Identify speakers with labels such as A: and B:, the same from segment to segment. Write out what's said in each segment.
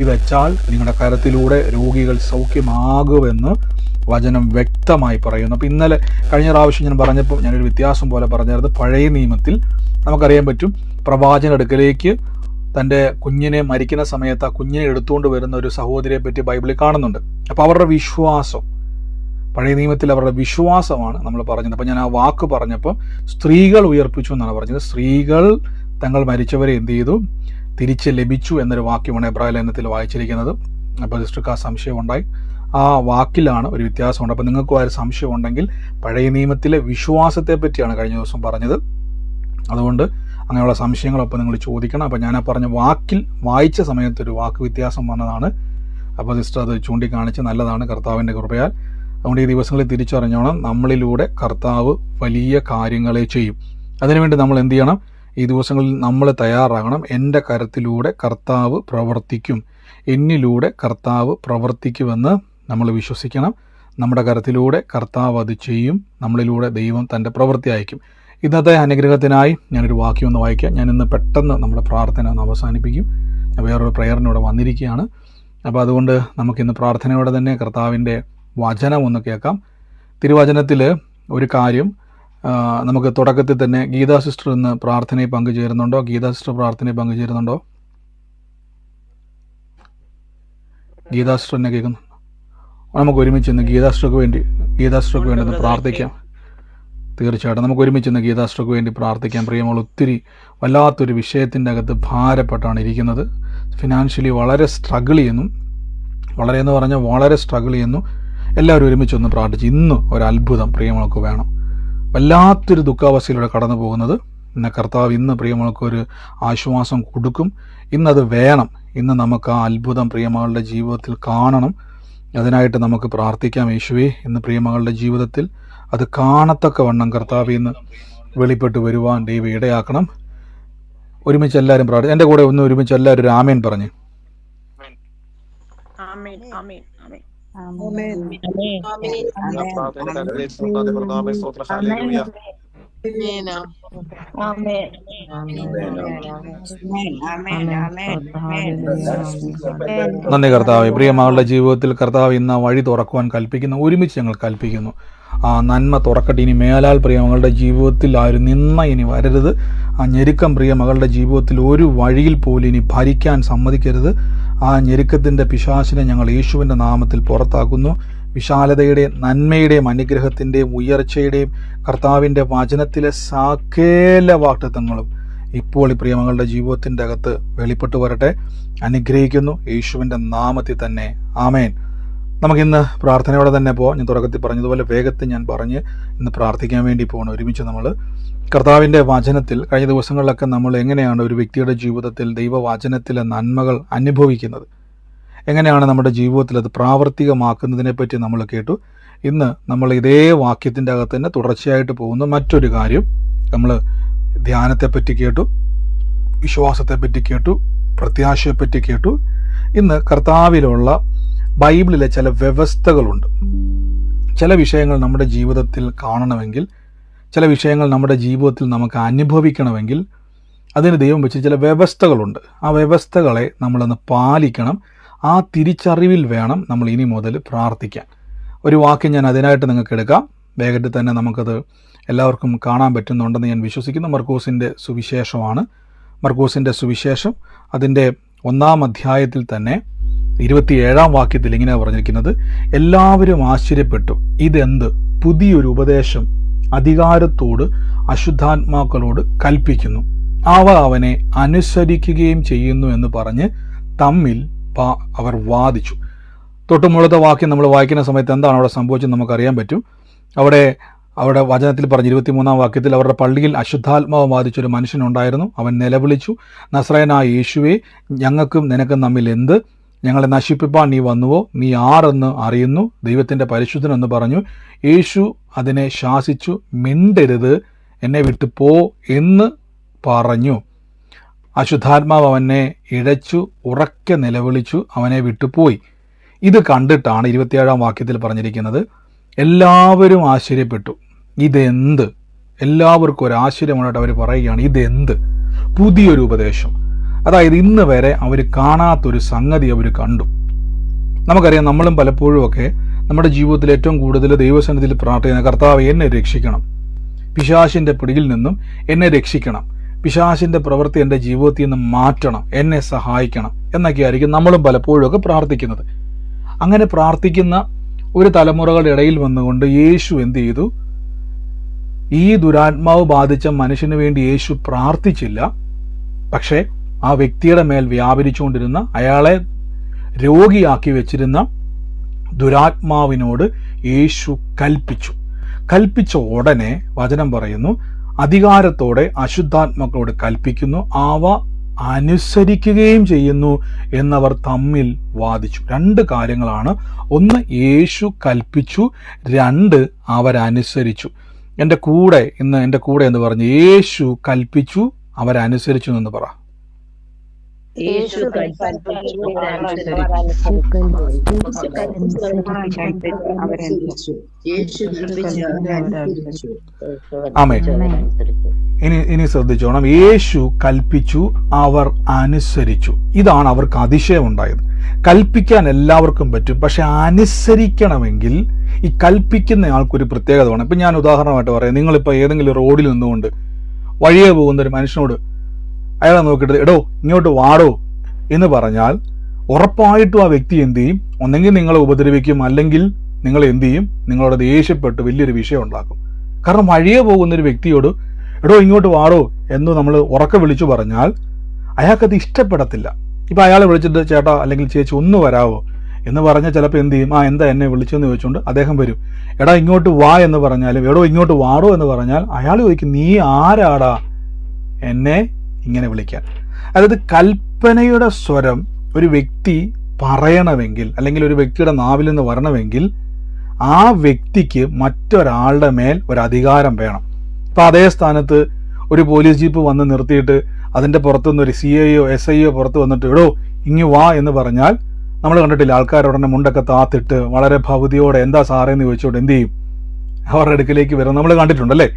A: വെച്ചാൽ നിങ്ങളുടെ കരത്തിലൂടെ രോഗികൾ സൗഖ്യമാകുമെന്ന് വചനം വ്യക്തമായി പറയുന്നു. അപ്പോൾ ഇന്നലെ കഴിഞ്ഞ പ്രാവശ്യം ഞാൻ പറഞ്ഞപ്പോൾ ഞാനൊരു വ്യത്യാസം പോലെ പറഞ്ഞത്, പഴയ നിയമത്തിൽ നമുക്കറിയാൻ പറ്റും, പ്രവാചകന്റെ അടുക്കലേക്ക് തൻ്റെ കുഞ്ഞിനെ മരിക്കുന്ന സമയത്ത് ആ കുഞ്ഞിനെ എടുത്തുകൊണ്ട് വരുന്ന ഒരു സഹോദരിയെ പറ്റി ബൈബിളിൽ കാണുന്നുണ്ട്. അപ്പോൾ അവരുടെ വിശ്വാസം, പഴയ നിയമത്തിൽ അവരുടെ വിശ്വാസമാണ് നമ്മൾ പറഞ്ഞത്. അപ്പോൾ ഞാൻ ആ വാക്ക് പറഞ്ഞപ്പോൾ സ്ത്രീകൾ ഉയർപ്പിച്ചു എന്നാണ് പറഞ്ഞത്. സ്ത്രീകൾ തങ്ങൾ മരിച്ചവരെ എന്ത് ചെയ്തു? തിരിച്ച് ലഭിച്ചു എന്നൊരു വാക്യമാണ് എബ്രായ ലേഖനത്തിൽ വായിച്ചിരിക്കുന്നത്. അപ്പോൾ സിസ്റ്റർക്ക് ആ സംശയം ഉണ്ടായി. ആ വാക്കിലാണ് ഒരു വ്യത്യാസമുണ്ട്. അപ്പോൾ നിങ്ങൾക്കും ആ ഒരു സംശയം ഉണ്ടെങ്കിൽ പഴയ നിയമത്തിലെ വിശ്വാസത്തെ പറ്റിയാണ് കഴിഞ്ഞ ദിവസം പറഞ്ഞത്. അതുകൊണ്ട് അങ്ങനെയുള്ള സംശയങ്ങളൊപ്പം നിങ്ങൾ ചോദിക്കണം. അപ്പോൾ ഞാൻ ആ പറഞ്ഞ വാക്കിൽ വായിച്ച സമയത്ത് ഒരു വാക്ക് വ്യത്യാസം വന്നതാണ്. അപ്പോൾ സിസ്റ്റർ അത് ചൂണ്ടിക്കാണിച്ച് നല്ലതാണ്, കർത്താവിൻ്റെ കൃപയാൽ. അതുകൊണ്ട് ഈ ദിവസങ്ങളിൽ തിരിച്ചറിഞ്ഞോണം, നമ്മളിലൂടെ കർത്താവ് വലിയ കാര്യങ്ങളെ ചെയ്യും. അതിനുവേണ്ടി നമ്മൾ എന്ത് ചെയ്യണം? ഈ ദിവസങ്ങളിൽ നമ്മൾ തയ്യാറാകണം. എൻ്റെ കരത്തിലൂടെ കർത്താവ് പ്രവർത്തിക്കും, എന്നിലൂടെ കർത്താവ് പ്രവർത്തിക്കുമെന്ന് നമ്മൾ വിശ്വസിക്കണം. നമ്മുടെ കരത്തിലൂടെ കർത്താവ് അത് ചെയ്യും, നമ്മളിലൂടെ ദൈവം തൻ്റെ പ്രവൃത്തി അയക്കും. ഇന്നത്തെ അനുഗ്രഹത്തിനായി ഞാനൊരു വാക്യം ഒന്ന് വായിക്കാം. ഞാൻ ഇന്ന് പെട്ടെന്ന് നമ്മുടെ പ്രാർത്ഥന ഒന്ന് അവസാനിപ്പിക്കും. ഞാൻ വേറൊരു പ്രയറിനോടെ വന്നിരിക്കുകയാണ്. അപ്പോൾ അതുകൊണ്ട് നമുക്കിന്ന് പ്രാർത്ഥനയോടെ തന്നെ കർത്താവിൻ്റെ വചനം ഒന്ന് കേൾക്കാം. തിരുവചനത്തിൽ ഒരു കാര്യം നമുക്ക് തുടക്കത്തിൽ തന്നെ ഗീതാ സിസ്റ്റർ ഇന്ന് പ്രാർത്ഥനയിൽ പങ്കുചേരുന്നുണ്ടോ? ഗീതാ സിസ്റ്റർ പ്രാർത്ഥനയിൽ പങ്കുചേരുന്നുണ്ടോ? ഗീതാ സിസ്റ്റർ എന്നെ കേൾക്കുന്നു. നമുക്ക് ഒരുമിച്ച് ഇന്ന് ഗീതാ സിസ്റ്റർക്ക് വേണ്ടി ഒന്ന് പ്രാർത്ഥിക്കാം. തീർച്ചയായിട്ടും നമുക്ക് ഒരുമിച്ച് ഇന്ന് ഗീതാ സിസ്റ്റർക്ക് വേണ്ടി പ്രാർത്ഥിക്കാം. പ്രിയമുള്ള, ഒത്തിരി വല്ലാത്തൊരു വിഷയത്തിൻ്റെ അകത്ത് ഭാരപ്പെട്ടാണ് ഇരിക്കുന്നത്. ഫിനാൻഷ്യലി വളരെ സ്ട്രഗിൾ ചെയ്യുന്നു, വളരെ സ്ട്രഗിൾ ചെയ്യുന്നു. എല്ലാവരും ഒരുമിച്ചൊന്ന് പ്രാർത്ഥിച്ച് ഇന്ന് ഒരു അത്ഭുതം പ്രിയമുള്ളക്ക് വേണം. വല്ലാത്തൊരു ദുഃഖാവസ്ഥയിലൂടെ കടന്നു പോകുന്നത്. ഇന്ന് കർത്താവ് ഇന്ന് പ്രിയമകൾക്കൊരു ആശ്വാസം കൊടുക്കും. ഇന്നത് വേണം. ഇന്ന് നമുക്ക് ആ അത്ഭുതം പ്രിയമകളുടെ ജീവിതത്തിൽ കാണണം. അതിനായിട്ട് നമുക്ക് പ്രാർത്ഥിക്കാം. യേശുവേ, ഇന്ന് പ്രിയമകളുടെ ജീവിതത്തിൽ അത് കാണത്തക്കവണ്ണം കർത്താവ് ഇന്ന് വെളിപ്പെട്ട് വരുവാൻ ദൈവം ഇടയാക്കണം. ഒരുമിച്ച് എല്ലാവരും പ്രാർത്ഥിക്കും. എൻ്റെ കൂടെ ഒന്ന് ഒരുമിച്ച് എല്ലാവരും ആമേൻ പറഞ്ഞ്. നന്ദി കർത്താവേ. പ്രിയമകളുടെ ജീവിതത്തിൽ കർത്താവ് ഇന്ന് വഴി തുറക്കുവാൻ കൽപ്പിക്കുന്നു. ഒരുമിച്ച് ഞങ്ങൾ കൽപ്പിക്കുന്നു. ആ നന്മ തുറക്കട്ടെ. ഇനി മേലാൽ പ്രിയമകളുടെ ജീവിതത്തിൽ ആ ഒരു നിന്ന ഇനി വരരുത്. ആ ഞെരുക്കം പ്രിയമകളുടെ ജീവിതത്തിൽ ഒരു വഴിയിൽ പോലും ഇനി ഭരിക്കാൻ സമ്മതിക്കരുത്. ആ ഞെരുക്കത്തിൻ്റെ പിശാചിനെ ഞങ്ങൾ യേശുവിൻ്റെ നാമത്തിൽ പുറത്താക്കുന്നു. വിശാലതയുടെയും നന്മയുടെയും അനുഗ്രഹത്തിൻ്റെയും ഉയർച്ചയുടെയും കർത്താവിൻ്റെ വചനത്തിലെ സകല വാഗ്ദത്തങ്ങളും ഇപ്പോൾ ഈ പ്രിയമകളുടെ ജീവിതത്തിൻ്റെ അകത്ത് വെളിപ്പെട്ടു വരട്ടെ. അനുഗ്രഹിക്കുന്നു യേശുവിൻ്റെ നാമത്തിൽ തന്നെ. ആമേൻ. നമുക്കിന്ന് പ്രാർത്ഥനയോടെ തന്നെ പോകാം. ഞാൻ തുടക്കത്തിൽ പറഞ്ഞതുപോലെ വേഗത്തിൽ ഞാൻ പറഞ്ഞ് ഇന്ന് പ്രാർത്ഥിക്കാൻ വേണ്ടി പോകണം. ഒരുമിച്ച് നമ്മൾ കർത്താവിൻ്റെ വചനത്തിൽ കഴിഞ്ഞ ദിവസങ്ങളിലൊക്കെ നമ്മൾ എങ്ങനെയാണ് ഒരു വ്യക്തിയുടെ ജീവിതത്തിൽ ദൈവവചനത്തിലെ നന്മകൾ അനുഭവിക്കുന്നത്, എങ്ങനെയാണ് നമ്മുടെ ജീവിതത്തിൽ അത് പ്രാവർത്തികമാക്കുന്നതിനെപ്പറ്റി നമ്മൾ കേട്ടു. ഇന്ന് നമ്മൾ ഇതേ വാക്യത്തിൻ്റെ അകത്ത് തന്നെ തുടർച്ചയായിട്ട് പോകുന്ന മറ്റൊരു കാര്യം, നമ്മൾ ധ്യാനത്തെപ്പറ്റി കേട്ടു, വിശ്വാസത്തെപ്പറ്റി കേട്ടു, പ്രത്യാശയെപ്പറ്റി കേട്ടു. ഇന്ന് കർത്താവിലുള്ള ബൈബിളിലെ ചില വ്യവസ്ഥകളുണ്ട്. ചില വിഷയങ്ങൾ നമ്മുടെ ജീവിതത്തിൽ കാണണമെങ്കിൽ, ചില വിഷയങ്ങൾ നമ്മുടെ ജീവിതത്തിൽ നമുക്ക് അനുഭവിക്കണമെങ്കിൽ അതിന് ദൈവം വെച്ച് ചില വ്യവസ്ഥകളുണ്ട്. ആ വ്യവസ്ഥകളെ നമ്മളൊന്ന് പാലിക്കണം. ആ തിരിച്ചറിവിൽ വേണം നമ്മൾ ഇനി മുതൽ പ്രാർത്ഥിക്കാൻ. ഒരു വാക്യം ഞാൻ അതിനായിട്ട് നിങ്ങൾക്ക് എടുക്കാം. വേഗത്തിൽ തന്നെ നമുക്കത് എല്ലാവർക്കും കാണാൻ പറ്റുന്നുണ്ടെന്ന് ഞാൻ വിശ്വസിക്കുന്നു. മർക്കോസിൻ്റെ സുവിശേഷമാണ്. മർക്കോസിൻ്റെ സുവിശേഷം അതിൻ്റെ 1-ാം അധ്യായത്തിൽ തന്നെ 27-ാം വാക്യത്തിൽ ഇങ്ങനെ പറഞ്ഞിരിക്കുന്നത്, എല്ലാവരും ആശ്ചര്യപ്പെട്ടു, ഇതെന്ത് പുതിയൊരു ഉപദേശം അധികാരത്തോട് അശുദ്ധാത്മാക്കളോട് കൽപ്പിക്കുന്നു, അവ അവനെ അനുസരിക്കുകയും ചെയ്യുന്നു എന്ന് പറഞ്ഞ് തമ്മിൽ അവർ വാദിച്ചു. തൊട്ടുമുള്ളത്തെ വാക്യം നമ്മൾ വായിക്കുന്ന സമയത്ത് എന്താണ് അവിടെ സംഭവിച്ചത് നമുക്കറിയാൻ പറ്റും. അവിടെ വചനത്തിൽ പറഞ്ഞ 23-ാം വാക്യത്തിൽ അവരുടെ പള്ളിയിൽ അശുദ്ധാത്മാവ് ബാധിച്ചൊരു മനുഷ്യനുണ്ടായിരുന്നു. അവൻ നിലവിളിച്ചു, നസ്രയനായ യേശുവേ, ഞങ്ങൾക്കും നിനക്കും തമ്മിൽ എന്ത്? ഞങ്ങളെ നശിപ്പിപ്പാൻ നീ വന്നുവോ? നീ ആരെന്ന് അറിയുന്നു, ദൈവത്തിൻ്റെ പരിശുദ്ധനെന്ന് പറഞ്ഞു. യേശു അതിനെ ശാസിച്ചു, മിണ്ടരുത്, എന്നെ വിട്ടു പോ എന്ന് പറഞ്ഞു. അശുദ്ധാത്മാവ് അവനെ ഇഴച്ചു, ഉറക്കെ നിലവിളിച്ചു, അവനെ വിട്ടുപോയി. ഇത് കണ്ടിട്ടാണ് 27-ാം വാക്യത്തിൽ പറഞ്ഞിരിക്കുന്നത്, എല്ലാവരും ആശ്ചര്യപ്പെട്ടു, ഇതെന്ത്? എല്ലാവർക്കും ഒരു ആശ്ചര്യമായിട്ട് അവർ പറയുകയാണ്, ഇതെന്ത് പുതിയൊരു ഉപദേശം. അതായത് ഇന്ന് വരെ അവർ കാണാത്തൊരു സംഗതി അവർ കണ്ടു. നമുക്കറിയാം, നമ്മളും പലപ്പോഴും ഒക്കെ നമ്മുടെ ജീവിതത്തിൽ ഏറ്റവും കൂടുതൽ ദൈവസന്നിധിയിൽ പ്രാർത്ഥിക്കുന്ന, കർത്താവ് എന്നെ രക്ഷിക്കണം, പിശാചിന്റെ പിടിയിൽ നിന്നും എന്നെ രക്ഷിക്കണം, പിശാചിന്റെ പ്രവൃത്തി എൻ്റെ ജീവിതത്തിൽ നിന്ന് മാറ്റണം, എന്നെ സഹായിക്കണം എന്നൊക്കെയായിരിക്കും നമ്മളും പലപ്പോഴും ഒക്കെ പ്രാർത്ഥിക്കുന്നത്. അങ്ങനെ പ്രാർത്ഥിക്കുന്ന ഒരു തലമുറകളുടെ ഇടയിൽ വന്നുകൊണ്ട് യേശു എന്ത് ചെയ്തു? ഈ ദുരാത്മാവ് ബാധിച്ച മനുഷ്യന് വേണ്ടി യേശു പ്രാർത്ഥിച്ചില്ല. പക്ഷേ ആ വ്യക്തിയുടെ മേൽ വ്യാപരിച്ചുകൊണ്ടിരുന്ന, അയാളെ രോഗിയാക്കി വെച്ചിരുന്ന ദുരാത്മാവിനോട് യേശു കൽപ്പിച്ച ഉടനെ വചനം പറയുന്നു, അധികാരത്തോടെ അശുദ്ധാത്മാക്കളോട് കൽപ്പിക്കുന്നു, അവ അനുസരിക്കുകയും ചെയ്യുന്നു എന്നവർ തമ്മിൽ വാദിച്ചു. 2 കാര്യങ്ങളാണ്. ഒന്ന്, യേശു കൽപ്പിച്ചു. 2, അവരനുസരിച്ചു. എൻ്റെ കൂടെ എന്ന് പറഞ്ഞു, യേശു കൽപ്പിച്ചു, അവരനുസരിച്ചു എന്ന് പറ. ആമേൻ. ഇനി ശ്രദ്ധിച്ചോണം, യേശു കൽപ്പിച്ചു, അവർ അനുസരിച്ചു. ഇതാണ് അവർക്ക് അതിശയം ഉണ്ടായത്. കൽപ്പിക്കാൻ എല്ലാവർക്കും പറ്റും, പക്ഷെ അനുസരിക്കണമെങ്കിൽ ഈ കൽപ്പിക്കുന്ന ആൾക്കൊരു പ്രത്യേകത വേണം. ഇപ്പൊ ഞാൻ ഉദാഹരണമായിട്ട് പറയാം, നിങ്ങളിപ്പോ ഏതെങ്കിലും റോഡിൽ നിന്നുകൊണ്ട് വഴിയെ പോകുന്ന ഒരു മനുഷ്യനോട് അയാളെ നോക്കിയിട്ട് എടോ ഇങ്ങോട്ട് വാടോ എന്ന് പറഞ്ഞാൽ ഉറപ്പായിട്ടും ആ വ്യക്തി എന്ത് ചെയ്യും? ഒന്നെങ്കിൽ നിങ്ങളെ ഉപദ്രവിക്കും, അല്ലെങ്കിൽ നിങ്ങൾ എന്ത് ചെയ്യും? നിങ്ങളോട് ദേഷ്യപ്പെട്ട് വലിയൊരു വിഷയം ഉണ്ടാക്കും. കാരണം വഴിയെ പോകുന്നൊരു വ്യക്തിയോട് എടോ ഇങ്ങോട്ട് വാടോ എന്ന് നമ്മൾ ഉറക്കെ വിളിച്ചു പറഞ്ഞാൽ അയാൾക്കത് ഇഷ്ടപ്പെടത്തില്ല. ഇപ്പൊ അയാളെ വിളിച്ചിട്ട് ചേട്ടാ അല്ലെങ്കിൽ ചേച്ചി ഒന്ന് വരാവോ എന്ന് പറഞ്ഞാൽ ചിലപ്പോൾ എന്ത് ചെയ്യും? എന്താ എന്നെ വിളിച്ചെന്ന് ചോദിച്ചുകൊണ്ട് അദ്ദേഹം വരും. എടാ ഇങ്ങോട്ട് വാ എന്ന് പറഞ്ഞാലും എടോ ഇങ്ങോട്ട് വാടോ എന്ന് പറഞ്ഞാൽ അയാൾ ചോദിക്കും, നീ ആരാടാ എന്നെ ഇങ്ങനെ വിളിക്കാൻ? അതായത് കൽപ്പനയുടെ സ്വരം ഒരു വ്യക്തി പറയണമെങ്കിൽ, അല്ലെങ്കിൽ ഒരു വ്യക്തിയുടെ നാവിൽ നിന്ന് വരണമെങ്കിൽ ആ വ്യക്തിക്ക് മറ്റൊരാളുടെ മേൽ ഒരു അധികാരം വേണം. ഇപ്പൊ അതേ സ്ഥാനത്ത് ഒരു പോലീസ് ജീപ്പ് വന്ന് നിർത്തിയിട്ട് അതിന്റെ പുറത്തുനിന്ന് ഒരു CIO SIO പുറത്ത് വന്നിട്ട് എടോ ഇങ്ങ് വാ എന്ന് പറഞ്ഞാൽ നമ്മൾ കണ്ടിട്ടില്ല, ആൾക്കാരുടനെ മുണ്ടൊക്കെ താത്തിട്ട് വളരെ ഭൗതിയോടെ എന്താ സാറേ എന്ന് ചോദിച്ചോണ്ട് എന്ത് ചെയ്യും? അവരുടെ അടുക്കിലേക്ക് വരും. നമ്മൾ കണ്ടിട്ടുണ്ടല്ലേ?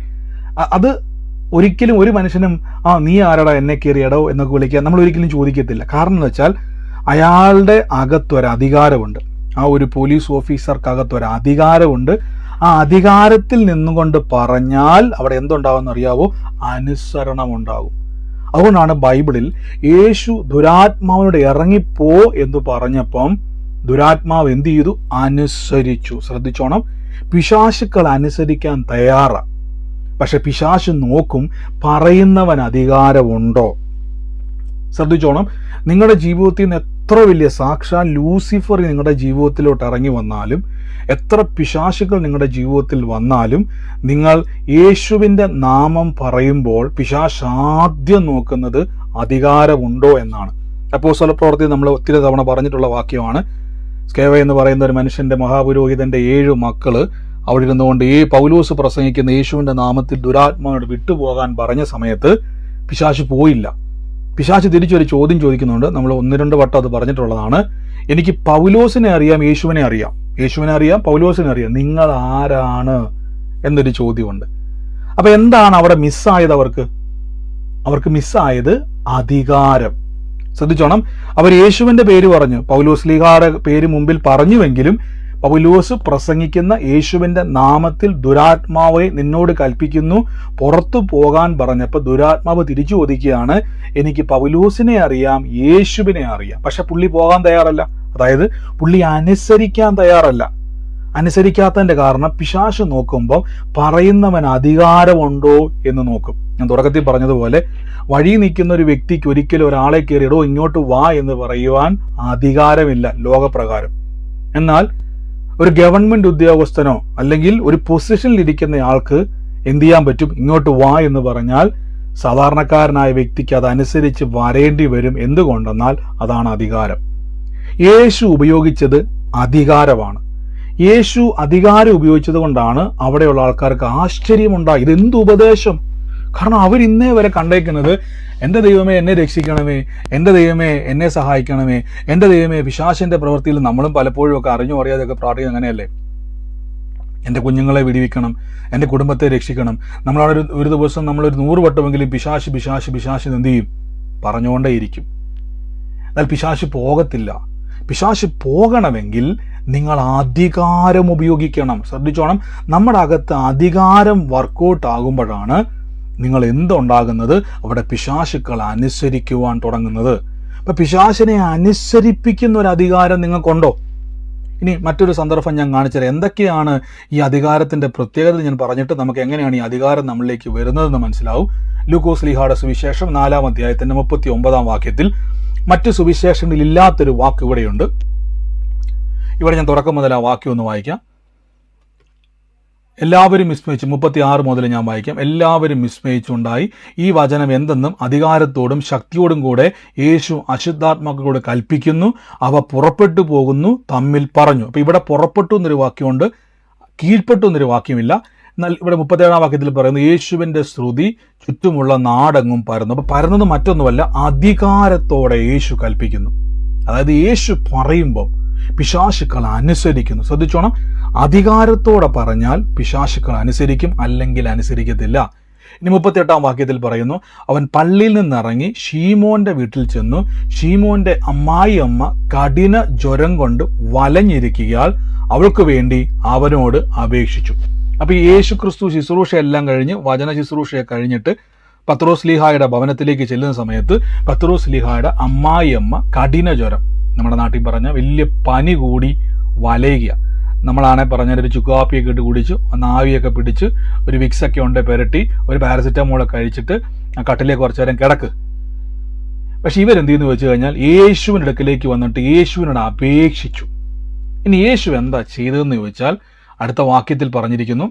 A: അത് ഒരിക്കലും ഒരു മനുഷ്യനും നീ ആരടാ എന്നെ കയറിയടോ എന്നൊക്കെ വിളിക്കാൻ നമ്മൾ ഒരിക്കലും ചോദിക്കത്തില്ല. കാരണം എന്ന് വെച്ചാൽ അയാളുടെ അകത്തൊരു അധികാരമുണ്ട്. ആ ഒരു പോലീസ് ഓഫീസർക്കകത്തൊരു അധികാരമുണ്ട്. ആ അധികാരത്തിൽ നിന്നുകൊണ്ട് പറഞ്ഞാൽ അവിടെ എന്തുണ്ടാവുമെന്ന് അറിയാവോ? അനുസരണം ഉണ്ടാകും. അതുകൊണ്ടാണ് ബൈബിളിൽ യേശു ദുരാത്മാവിനോട് ഇറങ്ങിപ്പോ എന്ന് പറഞ്ഞപ്പം ദുരാത്മാവ് എന്ത് ചെയ്തു? അനുസരിച്ചു. ശ്രദ്ധിച്ചോണം, പിശാചുക്കൾ അനുസരിക്കാൻ തയ്യാറാണ്. പക്ഷെ പിശാച് നോക്കും പറയുന്നവൻ അധികാരമുണ്ടോ. ശ്രദ്ധിച്ചോണം, നിങ്ങളുടെ ജീവിതത്തിൽ നിന്ന് എത്ര വലിയ സാക്ഷാൽ ലൂസിഫർ നിങ്ങളുടെ ജീവിതത്തിലോട്ട് ഇറങ്ങി വന്നാലും, എത്ര പിശാചുക്കൾ നിങ്ങളുടെ ജീവിതത്തിൽ വന്നാലും, നിങ്ങൾ യേശുവിൻ്റെ നാമം പറയുമ്പോൾ പിശാച് ആദ്യം നോക്കുന്നത് അധികാരമുണ്ടോ എന്നാണ്. അപ്പോസ്തല പ്രവൃത്തി നമ്മൾ ഒത്തിരി തവണ പറഞ്ഞിട്ടുള്ള വാക്യമാണ്. സ്കേവ എന്ന് പറയുന്ന ഒരു മനുഷ്യന്റെ മഹാപുരോഹിതന്റെ 7 മക്കള് അവിടെ ഇരുന്നുകൊണ്ട് ഈ പൗലോസ് പ്രസംഗിക്കുന്ന യേശുവിന്റെ നാമത്തിൽ ദുരാത്മാവോട് വിട്ടുപോകാൻ പറഞ്ഞ സമയത്ത് പിശാച് പോയില്ല. പിശാച് തിരിച്ചൊരു ചോദ്യം ചോദിക്കുന്നുണ്ട്. നമ്മൾ 1-2 വട്ടം അത് പറഞ്ഞിട്ടുള്ളതാണ്. എനിക്ക് പൗലോസിനെ അറിയാം, യേശുവിനെ അറിയാം, പൗലോസിനെ അറിയാം, നിങ്ങൾ ആരാണ് എന്നൊരു ചോദ്യമുണ്ട്. അപ്പൊ എന്താണ് അവിടെ മിസ്സായത്? അവർക്ക് മിസ്സായത് അധികാരം. ശ്രദ്ധിച്ചോണം, അവർ യേശുവിന്റെ പേര് പറഞ്ഞു, പൗലോസ് ലീഗായുടെ പേര് മുമ്പിൽ പറഞ്ഞുവെങ്കിലും പൗലോസ് പ്രസംഗിക്കുന്ന യേശുവിന്റെ നാമത്തിൽ ദുരാത്മാവെ നിന്നോട് കൽപ്പിക്കുന്നു പുറത്തു പോകാൻ പറഞ്ഞപ്പോൾ ദുരാത്മാവ് തിരിച്ചു ചോദിക്കുകയാണ്, എനിക്ക് പൗലോസിനെ അറിയാം, യേശുവിനെ അറിയാം, പക്ഷെ പുള്ളി പോകാൻ തയ്യാറല്ല. അതായത് പുള്ളി അനുസരിക്കാൻ തയ്യാറല്ല. അനുസരിക്കാത്തതിന്റെ കാരണം പിശാച് നോക്കുമ്പോൾ പറയുന്നവൻ അധികാരമുണ്ടോ എന്ന് നോക്കും. ഞാൻ തുടക്കത്തിൽ പറഞ്ഞതുപോലെ വഴി നിൽക്കുന്ന ഒരു വ്യക്തിക്ക് ഒരിക്കലും ഒരാളെ കയറിയിടോ ഇങ്ങോട്ട് വാ എന്ന് പറയുവാൻ അധികാരമില്ല ലോകപ്രകാരം. എന്നാൽ ഒരു ഗവൺമെന്റ് ഉദ്യോഗസ്ഥനോ അല്ലെങ്കിൽ ഒരു പൊസിഷനിൽ ഇരിക്കുന്ന ആൾക്ക് എന്ത് ചെയ്യാൻ പറ്റും? ഇങ്ങോട്ട് വാ എന്ന് പറഞ്ഞാൽ സാധാരണക്കാരനായ വ്യക്തിക്ക് അതനുസരിച്ച് വരേണ്ടി വരും. എന്തുകൊണ്ടെന്നാൽ അതാണ് അധികാരം. യേശു ഉപയോഗിച്ചത് അധികാരമാണ്. യേശു അധികാരം ഉപയോഗിച്ചത് കൊണ്ടാണ് അവിടെയുള്ള ആൾക്കാർക്ക് ആശ്ചര്യമുണ്ടായി. ഇതെന്ത് ഉപദേശം! കാരണം അവർ ഇന്നേ വരെ കണ്ടേക്കുന്നത് എൻ്റെ ദൈവമേ എന്നെ രക്ഷിക്കണമേ, എൻ്റെ ദൈവമേ എന്നെ സഹായിക്കണമേ, എൻ്റെ ദൈവമേ. പിശാചിന്റെ പ്രവൃത്തിയിൽ നമ്മളും പലപ്പോഴും ഒക്കെ അറിഞ്ഞു അറിയാതെയൊക്കെ പ്രാർത്ഥിക്കുന്നത് അങ്ങനെയല്ലേ? എൻ്റെ കുഞ്ഞുങ്ങളെ വിടിവിക്കണം, എൻ്റെ കുടുംബത്തെ രക്ഷിക്കണം. നമ്മളവിടെ ഒരു ദിവസം നമ്മളൊരു 100 വട്ടമെങ്കിലും പിശാച് എന്ത് ചെയ്യും? പറഞ്ഞുകൊണ്ടേയിരിക്കും. എന്നാൽ പിശാച് പോകത്തില്ല. പിശാച് പോകണമെങ്കിൽ നിങ്ങൾ അധികാരം ഉപയോഗിക്കണം. ശ്രദ്ധിച്ചോണം, നമ്മുടെ അകത്ത് അധികാരം വർക്കൗട്ട് ആകുമ്പോഴാണ് നിങ്ങൾ എന്തുണ്ടാകുന്നത്? അവിടെ പിശാചുക്കൾ അനുസരിക്കുവാൻ തുടങ്ങുന്നത്. അപ്പൊ പിശാചിനെ അനുസരിപ്പിക്കുന്ന ഒരു അധികാരം നിങ്ങൾക്കുണ്ടോ? ഇനി മറ്റൊരു സന്ദർഭം ഞാൻ കാണിച്ചുതരാം. എന്തൊക്കെയാണ് ഈ അധികാരത്തിന്റെ പ്രത്യേകത ഞാൻ പറഞ്ഞിട്ട് നമുക്ക് എങ്ങനെയാണ് ഈ അധികാരം നമ്മളിലേക്ക് വരുന്നതെന്ന് മനസ്സിലാവും. ലൂക്കോസ് ശ്ലീഹായുടെ സുവിശേഷം 4-ാം അധ്യായത്തിന്റെ 39-ാം വാക്യത്തിൽ മറ്റു സുവിശേഷങ്ങളിൽ ഇല്ലാത്തൊരു വാക്ക് ഇവിടെയുണ്ട്. ഇവിടെ ഞാൻ തുടക്കം മുതൽ ആ വാക്യം ഒന്ന് വായിക്കാം. എല്ലാവരും വിസ്മയിച്ചു. 36 മുതൽ ഞാൻ വായിക്കാം. എല്ലാവരും വിസ്മയിച്ചുണ്ടായി ഈ വചനം എന്തെന്നും അധികാരത്തോടും ശക്തിയോടും കൂടെ യേശു അശുദ്ധാത്മാക്കളോട് കൽപ്പിക്കുന്നു, അവ പുറപ്പെട്ടു പോകുന്നു തമ്മിൽ പറഞ്ഞു. അപ്പൊ ഇവിടെ പുറപ്പെട്ടു എന്നൊരു വാക്യമുണ്ട്, കീഴ്പ്പെട്ടു എന്നൊരു വാക്യമില്ല. എന്നാൽ ഇവിടെ 37-ാം വാക്യത്തിൽ പറയുന്നു യേശുവിന്റെ ശ്രുതി ചുറ്റുമുള്ള നാടെങ്ങും പരന്നു. അപ്പൊ പരന്നത് മറ്റൊന്നുമല്ല, അധികാരത്തോടെ യേശു കൽപ്പിക്കുന്നു. അതായത് യേശു പറയുമ്പോൾ പിശാചുക്കൾ അനുസരിക്കുന്നു. ശ്രദ്ധിച്ചോണം, അധികാരത്തോടെ പറഞ്ഞാൽ പിശാചുക്കൾ അനുസരിക്കും, അല്ലെങ്കിൽ അനുസരിക്കത്തില്ല. ഇനി 38-ാം വാക്യത്തിൽ പറയുന്നു, അവൻ പള്ളിയിൽ നിന്നിറങ്ങി ഷീമോന്റെ വീട്ടിൽ ചെന്നു. ഷീമോന്റെ അമ്മായിയമ്മ കഠിന ജ്വരം കൊണ്ട് വലഞ്ഞിരിക്കുകയാൽ അവൾക്ക് വേണ്ടി അവനോട് അപേക്ഷിച്ചു. അപ്പൊ ഈ യേശു ക്രിസ്തു ശുശ്രൂഷ എല്ലാം കഴിഞ്ഞ്, വചന ശുശ്രൂഷയെ കഴിഞ്ഞിട്ട് പത്രോസ് ശ്ലീഹായുടെ ഭവനത്തിലേക്ക് ചെല്ലുന്ന സമയത്ത് പത്രോസ് ശ്ലീഹായുടെ അമ്മായിയമ്മ കഠിന ജ്വരം, നമ്മുടെ നാട്ടിൽ പറഞ്ഞ വലിയ പനി കൂടി വലയുക. നമ്മളാണെ പറഞ്ഞാൽ ഒരു ചുക്കാപ്പിയൊക്കെ ഇട്ട് കുടിച്ചു, ആവിയൊക്കെ പിടിച്ച് ഒരു വിക്സൊക്കെ ഉണ്ട് പുരട്ടി ഒരു പാരസിറ്റമോളൊക്കെ കഴിച്ചിട്ട് ആ കട്ടിലേക്ക് കുറച്ചു നേരം കിടക്ക്. പക്ഷെ ഇവരെന്ത് ചെയ്യുന്നു വെച്ച് കഴിഞ്ഞാൽ യേശുവിൻ്റെ അടുക്കിലേക്ക് വന്നിട്ട് യേശുവിനോട് അപേക്ഷിച്ചു. ഇനി യേശു എന്താ ചെയ്തതെന്ന് ചോദിച്ചാൽ അടുത്ത വാക്യത്തിൽ പറഞ്ഞിരിക്കുന്നു,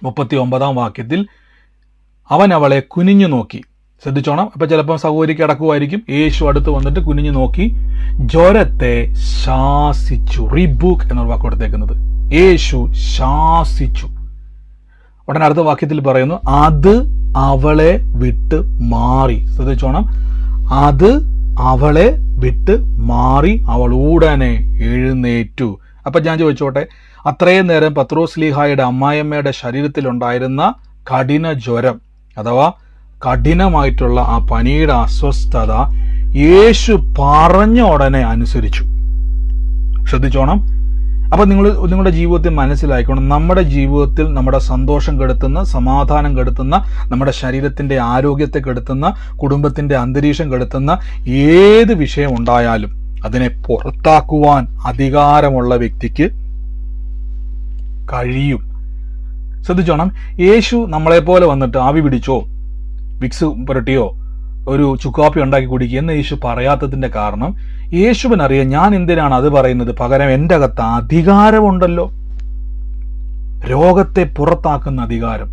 A: 39-ാം വാക്യത്തിൽ, അവൻ അവളെ കുനിഞ്ഞു നോക്കി. ശ്രദ്ധിച്ചോണം, അപ്പൊ ചിലപ്പം സഹോദരി കിടക്കുമായിരിക്കും. യേശു അടുത്ത് വന്നിട്ട് കുനിഞ്ഞു നോക്കി ജ്വരത്തെ ശാസിച്ചു. റിബൂക്ക് എന്നൊരു വാക്ക് കൊടുത്തേക്കുന്നത്, യേശു ശാസിച്ചു. ഉടനെ അടുത്ത വാക്യത്തിൽ പറയുന്നു, അത് അവളെ വിട്ട് മാറി. ശ്രദ്ധിച്ചോണം, അത് അവളെ വിട്ട് മാറി, അവൾ ഉടനെ എഴുന്നേറ്റു. അപ്പൊ ഞാൻ ചോദിച്ചോട്ടെ, അത്രയും നേരം പത്രോസ് ശ്ലീഹായുടെ അമ്മായിയമ്മയുടെ ശരീരത്തിലുണ്ടായിരുന്ന കഠിന ജ്വരം അഥവാ കഠിനമായിട്ടുള്ള ആ പനിയുടെ അസ്വസ്ഥത യേശു പറഞ്ഞ ഉടനെ അനുസരിച്ചു. ശ്രദ്ധിച്ചോണം. അപ്പൊ നിങ്ങളുടെ ജീവിതത്തിൽ മനസ്സിലാക്കണം, നമ്മുടെ ജീവിതത്തിൽ നമ്മുടെ സന്തോഷം കെടുത്തുന്ന, സമാധാനം കെടുത്തുന്ന, നമ്മുടെ ശരീരത്തിന്റെ ആരോഗ്യത്തെ കെടുത്തുന്ന, കുടുംബത്തിന്റെ അന്തരീക്ഷം കെടുത്തുന്ന ഏത് വിഷയം ഉണ്ടായാലും അതിനെ പുറത്താക്കുവാൻ അധികാരമുള്ള വ്യക്തിക്ക് കഴിയും. ശ്രദ്ധിച്ചോണം, യേശു നമ്മളെപ്പോലെ വന്നിട്ട് ആവി പിടിച്ചോ, വിക്സ് പുരട്ടിയോ, ഒരു ചുക്കാപ്പി ഉണ്ടാക്കി കുടിക്കുക എന്ന് യേശു പറയാത്തതിന്റെ കാരണം യേശുവിനറിയാം ഞാൻ എന്തിനാണ് അത് പറയുന്നത്, പകരം എൻ്റെ അകത്ത് അധികാരമുണ്ടല്ലോ. രോഗത്തെ പുറത്താക്കുന്ന അധികാരം,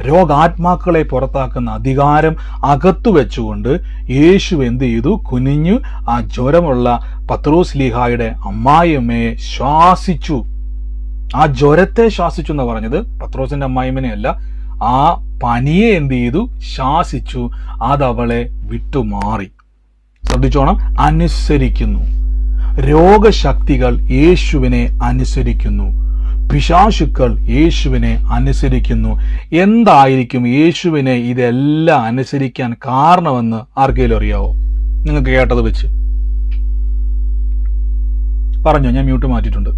A: രോഗാത്മാക്കളെ പുറത്താക്കുന്ന അധികാരം അകത്തു വെച്ചുകൊണ്ട് യേശു എന്ത് ചെയ്തു? കുനിഞ്ഞു ആ ജ്വരമുള്ള പത്രോസ് ശ്ലീഹായുടെ അമ്മായിയമ്മയെ ശ്വാസിച്ചു. ആ ജ്വരത്തെ ശ്വാസിച്ചു എന്ന് പറഞ്ഞത് പത്രോസിന്റെ അമ്മായിമ്മനെയല്ല, ആ പനിയെ എന്ത് ചെയ്തു? ശാസിച്ചു. അതവളെ വിട്ടുമാറി. ശ്രദ്ധിച്ചോണം, അനുസരിക്കുന്നു. രോഗശക്തികൾ യേശുവിനെ അനുസരിക്കുന്നു, പിശാചുക്കൾ യേശുവിനെ അനുസരിക്കുന്നു. എന്തായിരിക്കും യേശുവിനെ ഇതെല്ലാം അനുസരിക്കാൻ കാരണമെന്ന് ആർക്കെങ്കിലും അറിയാവോ? നിങ്ങൾക്ക് കേട്ടത് വെച്ച് പറഞ്ഞോ, ഞാൻ മ്യൂട്ട് മാറ്റിയിട്ടുണ്ട്.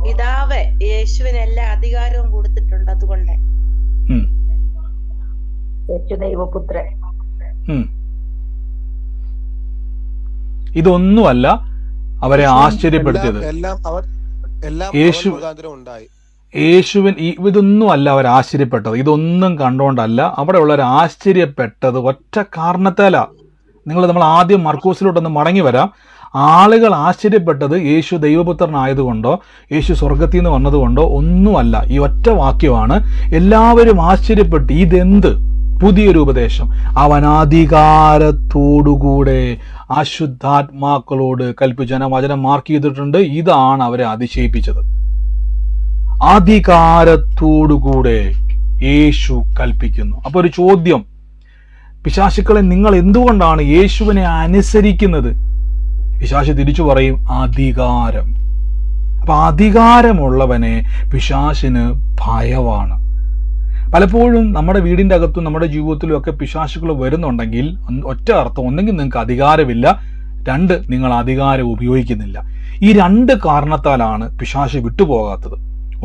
B: പിതാവ് യേശുവിന് എല്ലാ അധികാരവും കൊടുത്തിട്ടുണ്ട്. അതുകൊണ്ട് ദൈവപുത്രൻ
A: ഇതൊന്നുമല്ല അവരെ ആശ്ചര്യപ്പെടുത്തിയത്. യേശുവിൻ ഇതൊന്നും അല്ല അവർ ആശ്ചര്യപ്പെട്ടത്. ഇതൊന്നും കണ്ടുകൊണ്ടല്ല അവിടെ ഉള്ളവർ ആശ്ചര്യപ്പെട്ടത്. ഒറ്റ കാരണത്താല. നമ്മൾ ആദ്യം മർക്കോസിലോട്ടൊന്ന് മടങ്ങി വരാം. ആളുകൾ ആശ്ചര്യപ്പെട്ടത് യേശു ദൈവപുത്രനായതുകൊണ്ടോ യേശു സ്വർഗത്തിൽ നിന്ന് വന്നതുകൊണ്ടോ ഒന്നുമല്ല. ഈ ഒറ്റ വാക്യമാണ് എല്ലാവരും ആശ്ചര്യപ്പെട്ട്, ഇതെന്ത് പുതിയൊരു ഉപദേശം. അവൻ അധികാരത്തോടുകൂടെ അശുദ്ധാത്മാക്കളോട് കൽപ്പിച്ചു. ഞാൻ വചനം മാർക്ക് ചെയ്തിട്ടുണ്ട്. ഇതാണ് അവരെ അതിശയിപ്പിച്ചത്. അധികാരത്തോടുകൂടെ യേശു കൽപ്പിക്കുന്നു. അപ്പൊ ഒരു ചോദ്യം, പിശാചുക്കളെ നിങ്ങൾ എന്തുകൊണ്ടാണ് യേശുവിനെ അനുസരിക്കുന്നത്? പിശാച് തിരിച്ചു പറയും, അധികാരം. അപ്പൊ അധികാരമുള്ളവനെ പിശാചിന് ഭയമാണ്. പലപ്പോഴും നമ്മുടെ വീടിൻ്റെ അകത്തും നമ്മുടെ ജീവിതത്തിലും ഒക്കെ പിശാചുക്കൾ വരുന്നുണ്ടെങ്കിൽ ഒറ്റ അർത്ഥം, ഒന്നെങ്കിൽ നിങ്ങൾക്ക് അധികാരമില്ല, രണ്ട്, നിങ്ങൾ അധികാരം ഉപയോഗിക്കുന്നില്ല. ഈ രണ്ട് കാരണത്താലാണ് പിശാച് വിട്ടുപോകാത്തത്.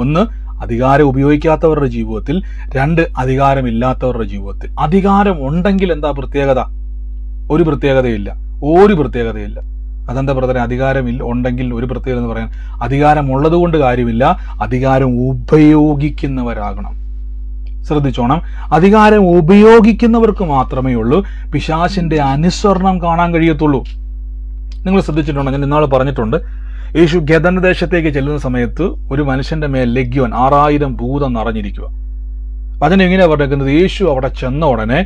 A: ഒന്ന്, അധികാരം ഉപയോഗിക്കാത്തവരുടെ ജീവിതത്തിൽ, രണ്ട്, അധികാരമില്ലാത്തവരുടെ ജീവിതത്തിൽ. അധികാരം ഉണ്ടെങ്കിൽ എന്താ പ്രത്യേകത? ഒരു പ്രത്യേകതയില്ല. അതെന്താ ബ്രദറെ? അധികാരം ഉണ്ടെങ്കിൽ ഒരു പ്രത്യേകത എന്ന് പറയാൻ, അധികാരം ഉള്ളത് കൊണ്ട് കാര്യമില്ല, അധികാരം ഉപയോഗിക്കുന്നവരാകണം. ശ്രദ്ധിച്ചോണം, അധികാരം ഉപയോഗിക്കുന്നവർക്ക് മാത്രമേ ഉള്ളൂ പിശാചിന്റെ അനുസരണം കാണാൻ കഴിയത്തുള്ളൂ. നിങ്ങൾ ശ്രദ്ധിച്ചിട്ടുണ്ടോ? ഞാൻ ഇന്നാൾ പറഞ്ഞിട്ടുണ്ട്, യേശു ഗദന ദേശത്തേക്ക് ചെല്ലുന്ന സമയത്ത് ഒരു മനുഷ്യന്റെ മേൽ ലഗ്യോൻ 6000 ഭൂതം നിറഞ്ഞിരിക്കുക. വചനം എങ്ങനെയാ പറഞ്ഞേക്കുന്നത്? യേശു അവിടെ ചെന്ന ഉടനെ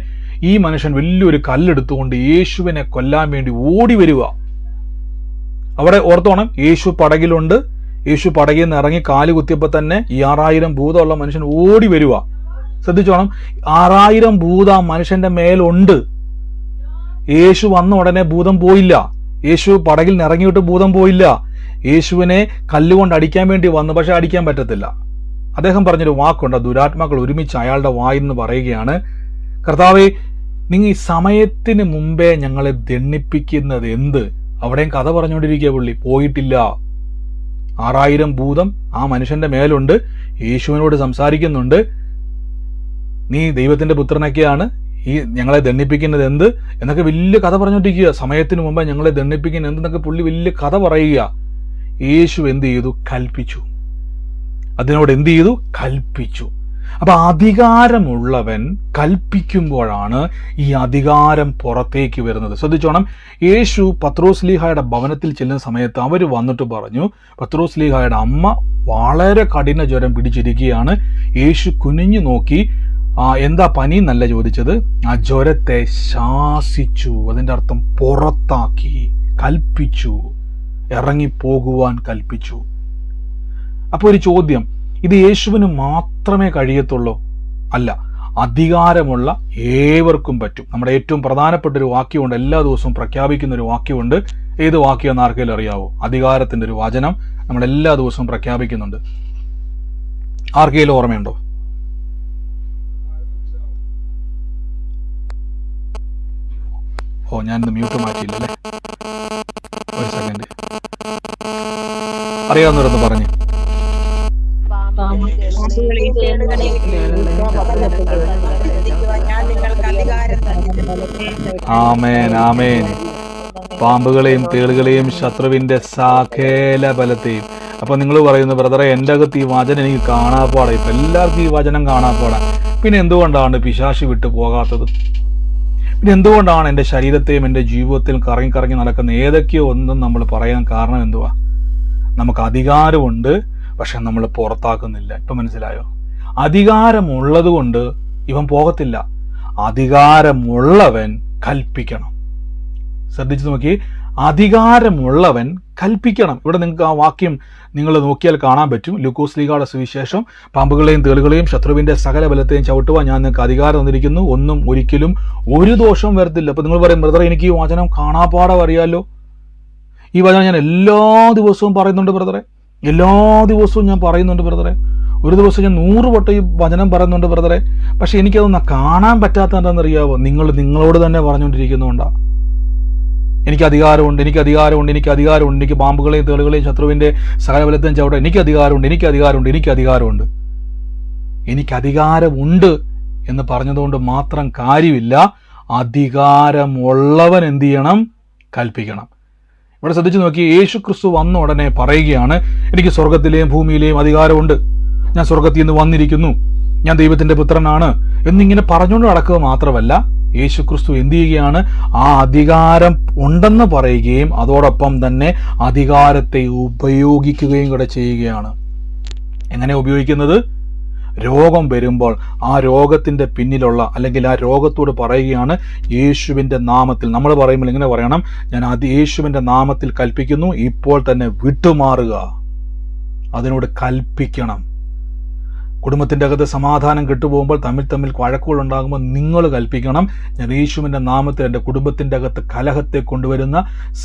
A: ഈ മനുഷ്യൻ വലിയൊരു കല്ലെടുത്തുകൊണ്ട് യേശുവിനെ കൊല്ലാൻ വേണ്ടി ഓടി വരിക. അവിടെ ഓർത്തോണം, യേശു പടകിലുണ്ട്. യേശു പടകിൽ നിന്ന് ഇറങ്ങി കാല് കുത്തിയപ്പോൾ തന്നെ ഈ 6000 ഭൂതമുള്ള മനുഷ്യൻ ഓടി വരിക. ശ്രദ്ധിച്ചോണം, 6000 ഭൂതം ആ മനുഷ്യന്റെ മേലുണ്ട്. യേശു വന്ന ഉടനെ ഭൂതം പോയില്ല. യേശു പടകിൽ നിന്ന് ഇറങ്ങിയിട്ട് ഭൂതം പോയില്ല. യേശുവിനെ കല്ലുകൊണ്ട് അടിക്കാൻ വേണ്ടി വന്നു, പക്ഷെ അടിക്കാൻ പറ്റത്തില്ല. അദ്ദേഹം പറഞ്ഞൊരു വാക്കുണ്ട്, ദുരാത്മാക്കൾ ഒരുമിച്ച് അയാളുടെ വായിൽ നിന്ന് പറയുകയാണ്, കർത്താവേ, നിങ്ങൾ ഈ സമയത്തിന് മുമ്പേ ഞങ്ങളെ ദണ്ഡിപ്പിക്കുന്നത് എന്ത്? അവിടെയും കഥ പറഞ്ഞുകൊണ്ടിരിക്കുക. പുള്ളി പോയിട്ടില്ല. 6000 ഭൂതം ആ മനുഷ്യന്റെ മേലുണ്ട്. യേശുവിനോട് സംസാരിക്കുന്നുണ്ട്, നീ ദൈവത്തിന്റെ പുത്രനൊക്കെയാണ്, ഈ ഞങ്ങളെ ദണ്ഡിപ്പിക്കുന്നത് എന്ത് എന്നൊക്കെ വലിയ കഥ പറഞ്ഞുകൊണ്ടിരിക്കുക. സമയത്തിന് മുമ്പ് ഞങ്ങളെ ദണ്ഡിപ്പിക്കുന്നത് എന്തെന്നൊക്കെ പുള്ളി വലിയ കഥ പറയുക. യേശു എന്ത് ചെയ്തു? കൽപ്പിച്ചു. അതിനോട് എന്ത് ചെയ്തു? കൽപ്പിച്ചു. അപ്പൊ അധികാരമുള്ളവൻ കൽപ്പിക്കുമ്പോഴാണ് ഈ അധികാരം പുറത്തേക്ക് വരുന്നത്. ശ്രദ്ധിച്ചോണം, യേശു പത്രോസ്ലീഹായുടെ ഭവനത്തിൽ ചെല്ലുന്ന സമയത്ത് അവർ വന്നിട്ട് പറഞ്ഞു, പത്രോസ്ലീഹായുടെ അമ്മ വളരെ കഠിന ജ്വരം പിടിച്ചിരിക്കുകയാണ്. യേശു കുനിഞ്ഞു നോക്കി, എന്താ പനി എന്നല്ല ചോദിച്ചത്, ആ ജ്വരത്തെ ശാസിച്ചു. അതിന്റെ അർത്ഥം പുറത്താക്കി, കൽപ്പിച്ചു, ഇറങ്ങിപ്പോകുവാൻ കൽപ്പിച്ചു. അപ്പൊ ഒരു ചോദ്യം, ഇത് യേശുവിന് മാത്രമേ കഴിയത്തുള്ളൂ? അല്ല, അധികാരമുള്ള ഏവർക്കും പറ്റും. നമ്മുടെ ഏറ്റവും പ്രധാനപ്പെട്ട ഒരു വാക്യമുണ്ട്, എല്ലാ ദിവസവും പ്രഖ്യാപിക്കുന്ന ഒരു വാക്യമുണ്ട്. ഏത് വാക്യം എന്ന് ആർക്കെങ്കിലും അറിയാവോ? അധികാരത്തിന്റെ ഒരു വചനം നമ്മൾ എല്ലാ ദിവസവും പ്രഖ്യാപിക്കുന്നുണ്ട്. ആർക്കെങ്കിലും ഓർമ്മയുണ്ടോ? ഞാനിന്ന് മ്യൂട്ട് മാറ്റിയില്ലല്ലേ? ഒരു സെക്കൻഡ്. അറിയാവുന്നവരൊന്ന് പറഞ്ഞു. ആമേൻ, ആമേൻ. പാമ്പുകളെയും തേളുകളെയും ശത്രുവിന്റെ സകല ബലത്തെയും. അപ്പൊ നിങ്ങൾ പറയുന്നു, ബ്രദറെ, എൻ്റെ അകത്ത് ഈ വചനം എനിക്ക് കാണാപ്പാടാ. ഇപ്പൊ എല്ലാവർക്കും ഈ വചനം കാണാപ്പാടാ. പിന്നെ എന്തുകൊണ്ടാണ് പിശാച് വിട്ടു പോകാത്തത്? പിന്നെ എന്തുകൊണ്ടാണ് എൻ്റെ ശരീരത്തെയും എൻ്റെ ജീവിതത്തിലും കറങ്ങി കറങ്ങി നടക്കുന്ന ഏതൊക്കെയോ ഒന്നും നമ്മൾ പറയാൻ കാരണം എന്തുവാ? നമുക്ക് അധികാരമുണ്ട്, പക്ഷെ നമ്മൾ പുറത്താക്കുന്നില്ല. ഇപ്പൊ മനസ്സിലായോ? അധികാരമുള്ളത് കൊണ്ട് ഇവൻ പോകത്തില്ല. അധികാരമുള്ളവൻ കൽപ്പിക്കണം. ശ്രദ്ധിച്ചു നോക്കി, അധികാരമുള്ളവൻ കൽപ്പിക്കണം. ഇവിടെ നിങ്ങൾക്ക് ആ വാക്യം നിങ്ങൾ നോക്കിയാൽ കാണാൻ പറ്റും. ലൂക്കോസ് ലീഗയുടെ സുവിശേഷം, പാമ്പുകളെയും തേളുകളെയും ശത്രുവിന്റെ സകല ബലത്തെയും ചവിട്ടുവാൻ ഞാൻ നിങ്ങൾക്ക് അധികാരം തന്നിരിക്കുന്നു, ഒന്നും ഒരിക്കലും ഒരു ദോഷം വരത്തില്ല. അപ്പൊ നിങ്ങൾ പറയും, ബ്രദറെ, എനിക്ക് ഈ വചനം കാണാപ്പാടം അറിയാലോ, ഈ വചനം ഞാൻ എല്ലാ ദിവസവും പറയുന്നുണ്ട് ബ്രദറെ, എല്ലാ ദിവസവും ഞാൻ പറയുന്നുണ്ട് ബ്രദറെ, ഒരു ദിവസം ഞാൻ 100 വട്ടം ഈ വചനം പറയുന്നുണ്ട് ബ്രദറെ, പക്ഷെ എനിക്കതൊന്നും കാണാൻ പറ്റാത്ത എന്താണെന്നറിയാവോ? നിങ്ങളോട് തന്നെ പറഞ്ഞുകൊണ്ടിരിക്കുന്നുകൊണ്ടാ. എനിക്ക് അധികാരമുണ്ട്, എനിക്ക് അധികാരമുണ്ട്, എനിക്ക് അധികാരമുണ്ട്, എനിക്ക് പാമ്പുകളെയും തേളുകളെയും ശത്രുവിന്റെ സകല ബലത്തെയും ചവിട്ടാൻ എനിക്ക് അധികാരമുണ്ട്, എനിക്ക് അധികാരമുണ്ട്, എനിക്ക് അധികാരമുണ്ട്. എനിക്ക് അധികാരമുണ്ട് എന്ന് പറഞ്ഞതുകൊണ്ട് മാത്രം കാര്യമില്ല. അധികാരമുള്ളവൻ എന്ത് ചെയ്യണം? കൽപ്പിക്കണം. ഇവിടെ ശ്രദ്ധിച്ചു നോക്കി, യേശു ക്രിസ്തു വന്ന ഉടനെ പറയുകയാണ്, എനിക്ക് സ്വർഗത്തിലെയും ഭൂമിയിലെയും അധികാരമുണ്ട്, ഞാൻ സ്വർഗത്തിൽ നിന്ന് വന്നിരിക്കുന്നു, ഞാൻ ദൈവത്തിന്റെ പുത്രനാണ് എന്നിങ്ങനെ പറഞ്ഞുകൊണ്ട് നടക്കുക മാത്രമല്ല, യേശു ക്രിസ്തു എന്ത് ചെയ്യുകയാണ്? ആ അധികാരം ഉണ്ടെന്ന് പറയുകയും അതോടൊപ്പം തന്നെ അധികാരത്തെ ഉപയോഗിക്കുകയും കൂടെ ചെയ്യുകയാണ്. എങ്ങനെ ഉപയോഗിക്കുന്നത്? രോഗം വരുമ്പോൾ ആ രോഗത്തിന്റെ പിന്നിലുള്ള, അല്ലെങ്കിൽ ആ രോഗത്തോട് പറയുകയാണ്, യേശുവിന്റെ നാമത്തിൽ. നമ്മൾ പറയുമ്പോൾ ഇങ്ങനെ പറയണം, ഞാൻ യേശുവിന്റെ നാമത്തിൽ കൽപ്പിക്കുന്നു, ഇപ്പോൾ തന്നെ വിട്ടുമാറുക. അതിനോട് കൽപ്പിക്കണം. കുടുംബത്തിന്റെ അകത്ത് സമാധാനം കെട്ടുപോകുമ്പോൾ, തമ്മിൽ വഴക്കുകളുണ്ടാകുമ്പോൾ നിങ്ങൾ കൽപ്പിക്കണം, ഞാൻ യേശുവിന്റെ നാമത്തിൽ എൻ്റെ കുടുംബത്തിന്റെ അകത്ത് കലഹത്തെ കൊണ്ടുവരുന്ന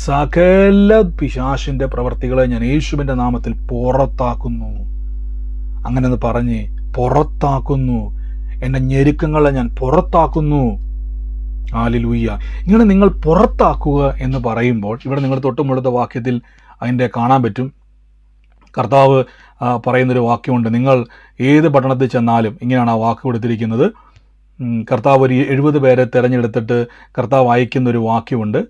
A: സകല പിശാചിന്റെ പ്രവർത്തികളെ ഞാൻ യേശുവിന്റെ നാമത്തിൽ പുറത്താക്കുന്നു. അങ്ങനെ ഒന്ന് പറഞ്ഞ് പുറത്താക്കുന്നു. എൻ്റെ ഞെരുക്കങ്ങളെ ഞാൻ പുറത്താക്കുന്നു. ഹല്ലേലൂയ. ഇങ്ങനെ നിങ്ങൾ പുറത്താക്കുക എന്ന് പറയുമ്പോൾ ഇവിടെ നിങ്ങൾ തൊട്ടുമുള്ള വാക്യത്തിൽ അതിൻ്റെ കാണാൻ പറ്റും. കർത്താവ് പറയുന്നൊരു വാക്യമുണ്ട്. നിങ്ങൾ ഏത് പട്ടണത്തിൽ ചെന്നാലും ഇങ്ങനെയാണ് ആ വാക്ക് കൊടുത്തിരിക്കുന്നത്. കർത്താവ് ഒരു 70 പേരെ തിരഞ്ഞെടുത്തിട്ട് കർത്താവ് അയക്കുന്നൊരു വാക്യമുണ്ട്.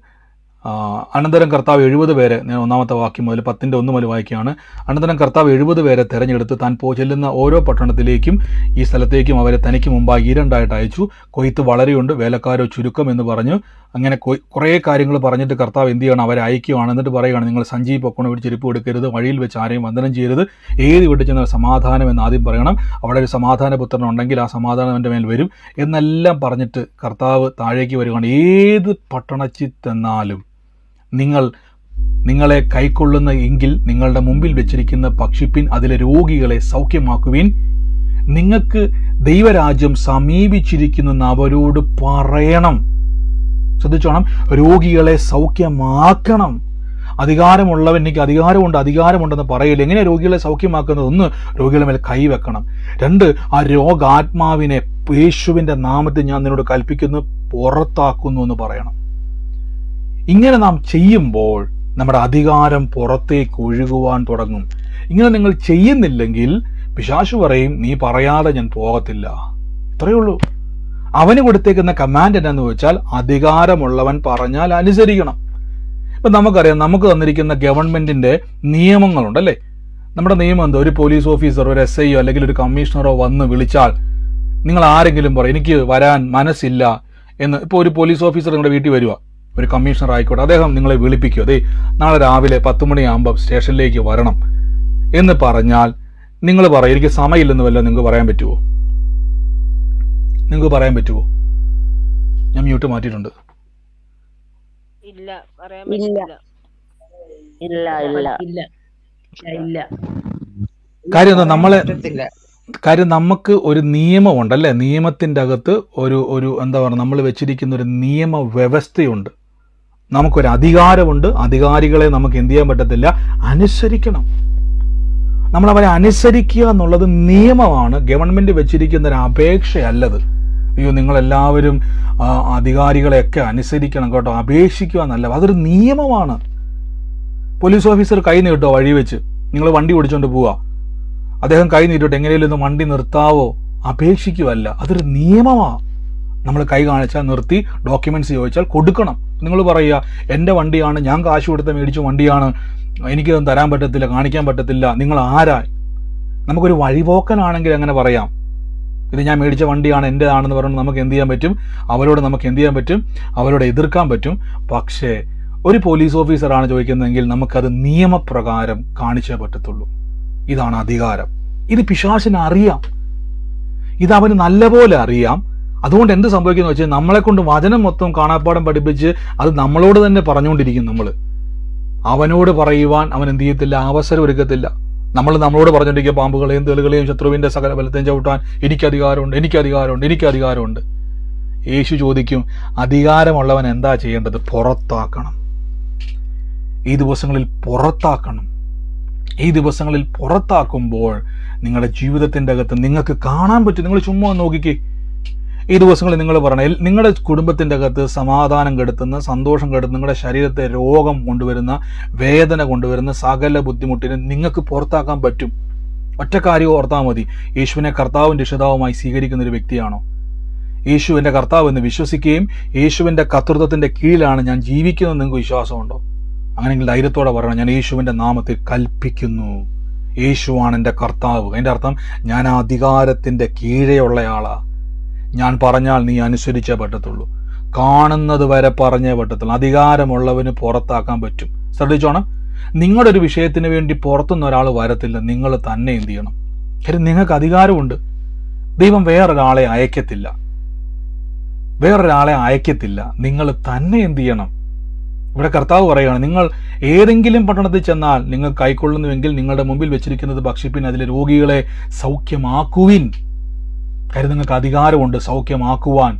A: അനന്തരം കർത്താവ് 70 പേരെ, ഞാൻ 1-ാമത്തെ വാക്യം മുതൽ 10-1 മുതൽ വായിക്കുകയാണ്. അനന്തരം കർത്താവ് 70 പേരെ തിരഞ്ഞെടുത്ത് താൻ ചെല്ലുന്ന ഓരോ പട്ടണത്തിലേക്കും ഈ സ്ഥലത്തേക്കും അവരെ തനിക്ക് മുമ്പായി 2 അയച്ചു. കൊയ്ത്ത് വളരെയുണ്ട്, വേലക്കാരോ ചുരുക്കം എന്ന് പറഞ്ഞു. അങ്ങനെ കുറേ കാര്യങ്ങൾ പറഞ്ഞിട്ട് കർത്താവ് എന്ത് ചെയ്യണം, അവരെ അയക്കുകയാണ്. എന്നിട്ട് പറയുകയാണ്, നിങ്ങൾ സഞ്ചി പൊക്കണം, ഒരു ചെരുപ്പ് എടുക്കരുത്, വഴിയിൽ വെച്ച് ആരെയും വന്ദനം ചെയ്യരുത്, ഏത് വീട്ടിൽ ചെന്നാൽ സമാധാനം എന്ന് ആദ്യം പറയണം, അവിടെ ഒരു സമാധാന പുത്രൻ ഉണ്ടെങ്കിൽ ആ സമാധാനം എൻ്റെ മേൽ വരും എന്നെല്ലാം പറഞ്ഞിട്ട് കർത്താവ് താഴേക്ക് വരികയാണ്. ഏത് പട്ടണത്തിൽ ചെന്നാലും നിങ്ങളെ കൈക്കൊള്ളുന്ന എങ്കിൽ നിങ്ങളുടെ മുമ്പിൽ വെച്ചിരിക്കുന്ന ഭക്ഷിപ്പിൻ, അതിലെ രോഗികളെ സൗഖ്യമാക്കുവിൻ, നിങ്ങൾക്ക് ദൈവരാജ്യം സമീപിച്ചിരിക്കുന്നെന്ന് അവരോട് പറയണം. ശ്രദ്ധിച്ചോണം, രോഗികളെ സൗഖ്യമാക്കണം. അധികാരമുള്ളവൻ എനിക്ക് അധികാരമുണ്ടെന്ന് പറയില്ല. എങ്ങനെ രോഗികളെ സൗഖ്യമാക്കുന്നത്? 1, രോഗികളുടെ മേൽ കൈവെക്കണം. 2, ആ രോഗാത്മാവിനെ യേശുവിൻ്റെ നാമത്തിൽ ഞാൻ നിന്നോട് കൽപ്പിക്കുന്നു, പുറത്താക്കുന്നു എന്ന് പറയണം. ഇങ്ങനെ നാം ചെയ്യുമ്പോൾ നമ്മുടെ അധികാരം പുറത്തേക്ക് ഒഴുകുവാൻ തുടങ്ങും. ഇങ്ങനെ നിങ്ങൾ ചെയ്യുന്നില്ലെങ്കിൽ പിശാചു പറയും, നീ പറയാതെ ഞാൻ പോകത്തില്ല. ഇത്രയേ ഉള്ളൂ. അവന് കൊടുത്തേക്കുന്ന കമാൻഡ് എന്താന്ന് വെച്ചാൽ അധികാരമുള്ളവൻ പറഞ്ഞാൽ അനുസരിക്കണം. ഇപ്പം നമുക്കറിയാം, നമുക്ക് തന്നിരിക്കുന്ന ഗവൺമെന്റിന്റെ നിയമങ്ങളുണ്ടല്ലേ. നമ്മുടെ നിയമം എന്താ? ഒരു പോലീസ് ഓഫീസർ, ഒരു SI അല്ലെങ്കിൽ ഒരു കമ്മീഷണറോ വന്ന് വിളിച്ചാൽ നിങ്ങൾ ആരെങ്കിലും പറയും എനിക്ക് വരാൻ മനസ്സില്ല എന്ന്. ഇപ്പോൾ ഒരു പോലീസ് ഓഫീസർ നിങ്ങളുടെ വീട്ടിൽ വരിക, ഒരു കമ്മീഷണർ ആയിക്കോട്ടെ, അദ്ദേഹം നിങ്ങളെ വിളിപ്പിക്കും, അതെ നാളെ രാവിലെ 10 മണിയാകുമ്പോൾ സ്റ്റേഷനിലേക്ക് വരണം എന്ന് പറഞ്ഞാൽ നിങ്ങൾ പറയും എനിക്ക് സമയമില്ലെന്ന് വല്ല നിങ്ങൾക്ക് പറയാൻ പറ്റുമോ? നിങ്ങൾക്ക് പറയാൻ പറ്റുമോ? ഞാൻ മ്യൂട്ട് മാറ്റിയിട്ടുണ്ട്.
C: ഇല്ല, പറയാൻ പറ്റില്ല.
B: ഇല്ല.
A: കാര്യം എന്താ, കാര്യം നമുക്ക് ഒരു നിയമമുണ്ടല്ലേ. നിയമത്തിൻ്റെ അകത്ത് ഒരു എന്താ പറയുക, നമ്മൾ വെച്ചിരിക്കുന്ന ഒരു നിയമ വ്യവസ്ഥയുണ്ട്. നമുക്കൊരു അധികാരമുണ്ട്. അധികാരികളെ നമുക്ക് എന്ത് ചെയ്യാൻ പറ്റത്തില്ല, അനുസരിക്കണം. നമ്മളവരെ അനുസരിക്കുക എന്നുള്ളത് നിയമമാണ്. ഗവൺമെന്റ് വെച്ചിരിക്കുന്ന ഒരു അപേക്ഷയല്ലത്. അയ്യോ നിങ്ങളെല്ലാവരും അധികാരികളെയൊക്കെ അനുസരിക്കണം കേട്ടോ, അപേക്ഷിക്കുക എന്നല്ല, അതൊരു നിയമമാണ്. പോലീസ് ഓഫീസർ കൈ നീട്ടോ വഴി വെച്ച്, നിങ്ങൾ വണ്ടി ഓടിച്ചോണ്ട് പോവാ, അദ്ദേഹം കൈ നീട്ടോട്ടെ, എങ്ങനെയും ഒന്ന് വണ്ടി നിർത്താവോ, അപേക്ഷിക്കുവല്ല, അതൊരു നിയമമാണ്. നമ്മൾ കൈ കാണിച്ചാൽ നിർത്തി, ഡോക്യുമെന്റ്സ് ചോദിച്ചാൽ കൊടുക്കണം. നിങ്ങൾ പറയുക എൻ്റെ വണ്ടിയാണ്, ഞാൻ കാശ് കൊടുത്ത് മേടിച്ച വണ്ടിയാണ്, എനിക്കതൊന്നും തരാൻ പറ്റത്തില്ല, കാണിക്കാൻ പറ്റത്തില്ല, നിങ്ങൾ ആരാ? നമുക്കൊരു വഴിപോക്കനാണെങ്കിൽ അങ്ങനെ പറയാം, ഇത് ഞാൻ മേടിച്ച വണ്ടിയാണ്, എൻ്റെതാണെന്ന് പറഞ്ഞ് നമുക്ക് എന്ത് ചെയ്യാൻ പറ്റും, അവരോട് എതിർക്കാൻ പറ്റും. പക്ഷേ ഒരു പോലീസ് ഓഫീസറാണ് ചോദിക്കുന്നതെങ്കിൽ നമുക്കത് നിയമപ്രകാരം കാണിച്ചേ പറ്റത്തുള്ളൂ. ഇതാണ് അധികാരം. ഇത് പിശാചിന് അറിയാം, ഇത് അവന് നല്ലപോലെ അറിയാം. അതുകൊണ്ട് എന്ത് സംഭവിക്കുന്നു വെച്ചാൽ നമ്മളെ കൊണ്ട് വചനം മൊത്തം കാണാപ്പാടം പഠിപ്പിച്ച് അത് നമ്മളോട് തന്നെ പറഞ്ഞുകൊണ്ടിരിക്കും. അവനോട് പറയുവാൻ അവൻ എന്ത് ചെയ്യത്തില്ല, അവസരം ഒരുക്കത്തില്ല. നമ്മളോട് പറഞ്ഞുകൊണ്ടിരിക്കുക പാമ്പുകളെയും തേളുകളെയും ശത്രുവിന്റെ സകല ബലത്തെയും ചവിട്ടാൻ എനിക്കധികാരമുണ്ട്. യേശു ചോദിക്കും, അധികാരമുള്ളവൻ എന്താ ചെയ്യേണ്ടത്? പുറത്താക്കണം. ഈ ദിവസങ്ങളിൽ പുറത്താക്കുമ്പോൾ നിങ്ങളുടെ ജീവിതത്തിന്റെ അകത്ത് നിങ്ങൾക്ക് കാണാൻ പറ്റും. നിങ്ങൾ ചുമ്മാ നോക്കിക്കേ. ഈ ദിവസങ്ങളിൽ നിങ്ങൾ പറയണം, നിങ്ങളുടെ കുടുംബത്തിന്റെ അകത്ത് സമാധാനം കെടുത്തുന്ന, സന്തോഷം കെടുത്തുന്ന, നിങ്ങളുടെ ശരീരത്തെ രോഗം കൊണ്ടുവരുന്ന, വേദന കൊണ്ടുവരുന്ന സകല ബുദ്ധിമുട്ടിനെ നിങ്ങൾക്ക് പുറത്താക്കാൻ പറ്റും. ഒറ്റ കാര്യം ഓർത്താൽ മതി, യേശുവിനെ കർത്താവും രക്ഷിതാവുമായി സ്വീകരിക്കുന്ന ഒരു വ്യക്തിയാണോ? യേശു എൻ്റെ കർത്താവ് എന്ന് വിശ്വസിക്കുകയും യേശുവിൻ്റെ കർത്തൃത്വത്തിന്റെ കീഴിലാണ് ഞാൻ ജീവിക്കുന്നത് നിങ്ങൾക്ക് വിശ്വാസമുണ്ടോ? അങ്ങനെയെങ്കിൽ ധൈര്യത്തോടെ പറയണം, ഞാൻ യേശുവിൻ്റെ നാമത്തിൽ കൽപ്പിക്കുന്നു, യേശുവാണ് എൻ്റെ കർത്താവ്. എൻ്റെ അർത്ഥം ഞാൻ ആ അധികാരത്തിന്റെ കീഴെയുള്ള ആളാ. ഞാൻ പറഞ്ഞാൽ നീ അനുസരിച്ചേ പറ്റത്തുള്ളൂ, കാണുന്നത് വരെ പറഞ്ഞേ പറ്റത്തുള്ളൂ. അധികാരമുള്ളവന് പുറത്താക്കാൻ പറ്റും. ശ്രദ്ധിച്ചോണം, നിങ്ങളുടെ ഒരു വിഷയത്തിന് വേണ്ടി പുറത്തുനിന്ന് ഒരാൾ വരത്തില്ല, നിങ്ങൾ തന്നെ എന്ത് ചെയ്യണം. കാര്യം നിങ്ങൾക്ക് അധികാരമുണ്ട്. ദൈവം വേറൊരാളെ അയക്കത്തില്ല, നിങ്ങൾ തന്നെ എന്ത് ചെയ്യണം. ഇവിടെ കർത്താവ് പറയുകയാണ്, നിങ്ങൾ ഏതെങ്കിലും പട്ടണത്തിൽ ചെന്നാൽ നിങ്ങൾ കൈക്കൊള്ളുന്നുവെങ്കിൽ നിങ്ങളുടെ മുമ്പിൽ വെച്ചിരിക്കുന്നത് ഭക്ഷിപ്പിൻ, അതിലെ രോഗികളെ സൗഖ്യമാക്കുവിൻ. കാര്യം നിങ്ങൾക്ക് അധികാരമുണ്ട് സൗഖ്യമാക്കുവാൻ,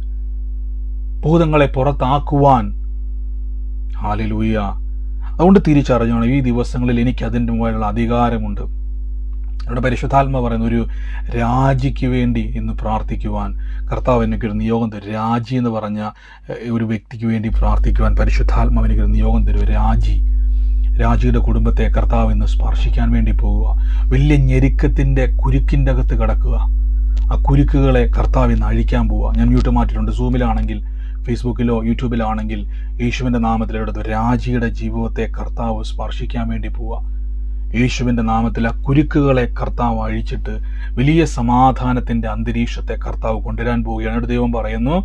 A: ഭൂതങ്ങളെ പുറത്താക്കുവാൻ. ഹല്ലേലൂയ. അതുകൊണ്ട് തിരിച്ചറിഞ്ഞോണം, ഈ ദിവസങ്ങളിൽ എനിക്ക് അതിൻ്റെ മുകളിലുള്ള അധികാരമുണ്ട്. അവിടെ പരിശുദ്ധാത്മ പറയുന്ന ഒരു രാജിക്ക് വേണ്ടി ഇന്ന് പ്രാർത്ഥിക്കുവാൻ കർത്താവ് എനിക്കൊരു നിയോഗം തരും. രാജി എന്ന് പറഞ്ഞ ഒരു വ്യക്തിക്ക് വേണ്ടി പ്രാർത്ഥിക്കുവാൻ പരിശുദ്ധാത്മാവ് എനിക്കൊരു നിയോഗം തരും. രാജിയുടെ കുടുംബത്തെ കർത്താവ് ഇന്ന് സ്പർശിക്കാൻ വേണ്ടി പോവുക. വലിയ ഞെരുക്കത്തിൻ്റെ കുരുക്കിൻ്റെ അകത്ത് കിടക്കുക. ആ കുരുക്കുകളെ കർത്താവ് ഇന്ന് അഴിക്കാൻ പോവുക. ഞാൻ മ്യൂട്ട് മാറ്റിയിട്ടുണ്ട്. സൂമിലാണെങ്കിൽ, ഫേസ്ബുക്കിലോ യൂട്യൂബിലാണെങ്കിൽ യേശുവിൻ്റെ നാമത്തിലെടുത്ത് രാജിയുടെ ജീവിതത്തെ കർത്താവ് സ്പർശിക്കാൻ വേണ്ടി പോവുക. യേശുവിൻ്റെ നാമത്തിൽ ആ കുരുക്കുകളെ കർത്താവ് അഴിച്ചിട്ട് വലിയ സമാധാനത്തിൻ്റെ അന്തരീക്ഷത്തെ കർത്താവ് കൊണ്ടുവരാൻ പോവുകയാണ്. ഒരു ദൈവം പറയുന്നു,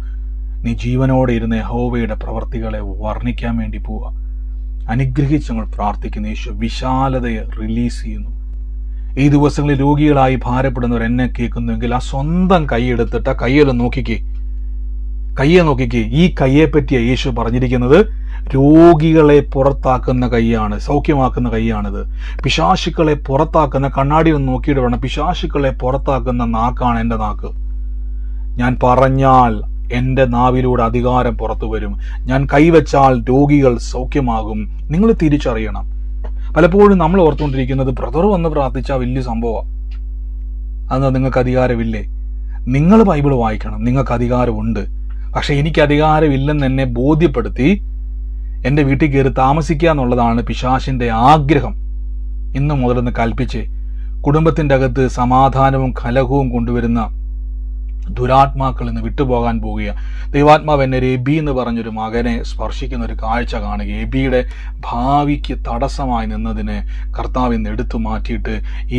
A: നീ ജീവനോടെ ഇരുന്ന യഹോവയുടെ പ്രവർത്തികളെ വർണ്ണിക്കാൻ വേണ്ടി പോവുക. അനുഗ്രഹിച്ച് ഞങ്ങൾ പ്രാർത്ഥിക്കുന്നു. യേശു വിശാലതയെ റിലീസ് ചെയ്യുന്നു. ഈ ദിവസങ്ങളിൽ രോഗികളായി ഭാരപ്പെടുന്നവർ എന്നെ കേൾക്കുന്നുവെങ്കിൽ ആ സ്വന്തം കൈയെടുത്തിട്ട് ആ കയ്യെ നോക്കിക്കേ. ഈ കയ്യെ പറ്റിയാണ് യേശു പറഞ്ഞിരിക്കുന്നത്. രോഗികളെ പുറത്താക്കുന്ന കൈയാണ്, സൗഖ്യമാക്കുന്ന കൈയാണിത്. പിശാചുക്കളെ പുറത്താക്കുന്ന, കണ്ണാടി ഒന്ന് നോക്കിയിട്ട് വേണം, പിശാചുക്കളെ പുറത്താക്കുന്ന നാക്കാണ് എൻ്റെ നാക്ക്. ഞാൻ പറഞ്ഞാൽ എൻ്റെ നാവിലൂടെ അധികാരം പുറത്തു വരും. ഞാൻ കൈവച്ചാൽ രോഗികൾ സൗഖ്യമാകും. നിങ്ങൾ തിരിച്ചറിയണം. പലപ്പോഴും നമ്മൾ ഓർത്തുകൊണ്ടിരിക്കുന്നത് ബ്രദർ വന്ന് പ്രാർത്ഥിച്ചാൽ വലിയ സംഭവമാണ്. അതെന്താ, നിങ്ങൾക്ക് അധികാരമില്ലേ? നിങ്ങൾ ബൈബിൾ വായിക്കണം, നിങ്ങൾക്ക് അധികാരമുണ്ട്. പക്ഷെ എനിക്ക് അധികാരമില്ലെന്ന് എന്നെ ബോധ്യപ്പെടുത്തി എൻ്റെ വീട്ടിൽ കയറി താമസിക്കുക എന്നുള്ളതാണ് പിശാചിൻ്റെ ആഗ്രഹം. ഇന്നു മുതലൊന്ന് കൽപ്പിച്ച് കുടുംബത്തിൻ്റെ അകത്ത് സമാധാനവും കലഹവും കൊണ്ടുവരുന്ന ദുരാത്മാക്കൾ ഇന്ന് വിട്ടുപോകാൻ പോവുകയാണ്. ദൈവാത്മാവ് എന്നെ എബി എന്ന് പറഞ്ഞൊരു മകനെ സ്പർശിക്കുന്ന ഒരു കാഴ്ച കാണുക. എബിയുടെ ഭാവിക്ക് തടസ്സമായി നിന്നതിനെ കർത്താവ് ഇന്ന് എടുത്തു മാറ്റിയിട്ട്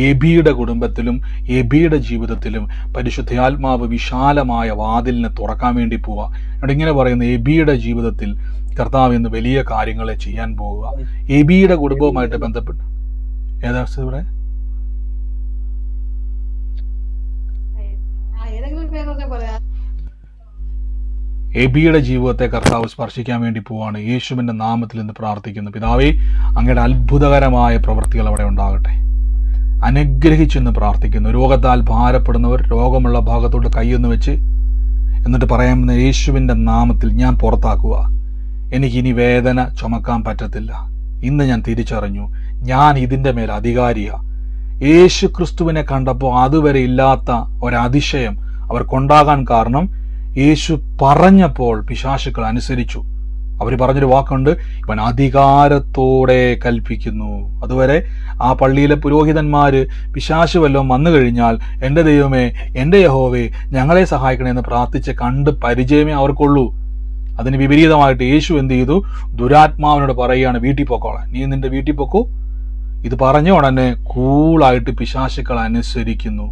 A: എബിയുടെ കുടുംബത്തിലും എബിയുടെ ജീവിതത്തിലും പരിശുദ്ധാത്മാവ് വിശാലമായ വാതിലിനെ തുറക്കാൻ വേണ്ടി പോവുക. അവിടെ ഇങ്ങനെ പറയുന്ന എബിയുടെ ജീവിതത്തിൽ കർത്താവ് ഇന്ന് വലിയ കാര്യങ്ങളെ ചെയ്യാൻ പോവുക. എബിയുടെ കുടുംബവുമായിട്ട് ബന്ധപ്പെട്ട് ഏതാ ഇവിടെ എബിയുടെ ജീവിതത്തെ കർത്താവ് സ്പർശിക്കാൻ വേണ്ടി പോവാണ്. യേശുവിൻ്റെ നാമത്തിൽ ഇന്ന് പ്രാർത്ഥിക്കുന്നു. പിതാവേ, അങ്ങയുടെ അത്ഭുതകരമായ പ്രവൃത്തികൾ അവിടെ ഉണ്ടാകട്ടെ. അനുഗ്രഹിച്ചെന്ന് പ്രാർത്ഥിക്കുന്നു. രോഗത്താൽ ഭാരപ്പെടുന്നവർ രോഗമുള്ള ഭാഗത്തോട്ട് കൈയൊന്ന് വെച്ച് എന്നിട്ട് പറയാമെന്ന്, യേശുവിൻ്റെ നാമത്തിൽ ഞാൻ പുറത്താക്കുക. എനിക്കിനി വേദന ചുമക്കാൻ പറ്റത്തില്ല. ഇന്ന് ഞാൻ തിരിച്ചറിഞ്ഞു, ഞാൻ ഇതിൻ്റെ മേൽ അധികാരിയാ. യേശു ക്രിസ്തുവിനെ കണ്ടപ്പോൾ അതുവരെ ഇല്ലാത്ത ഒരതിശയം അവർക്കുണ്ടാകാൻ കാരണം യേശു പറഞ്ഞപ്പോൾ പിശാചുക്കൾ അനുസരിച്ചു. അവർ പറഞ്ഞൊരു വാക്കുണ്ട്, ഇവൻ അധികാരത്തോടെ കൽപ്പിക്കുന്നു. അതുവരെ ആ പള്ളിയിലെ പുരോഹിതന്മാര് പിശാച് വല്ലതും വന്നു കഴിഞ്ഞാൽ എൻ്റെ ദൈവമേ, എൻ്റെ യഹോവേ, ഞങ്ങളെ സഹായിക്കണേ എന്ന് പ്രാർത്ഥിച്ച് കണ്ട് പരിചയമേ അവർക്കുള്ളൂ. അതിന് വിപരീതമായിട്ട് യേശു എന്ത് ചെയ്തു? ദുരാത്മാവിനോട് പറയുകയാണ്, വീട്ടിൽ പൊക്കോളാൻ, നീ നിന്റെ വീട്ടിൽ പൊക്കോ. ഇത് പറഞ്ഞ ഉടനെ കൂളായിട്ട് പിശാചുക്കൾ അനുസരിക്കുന്നു.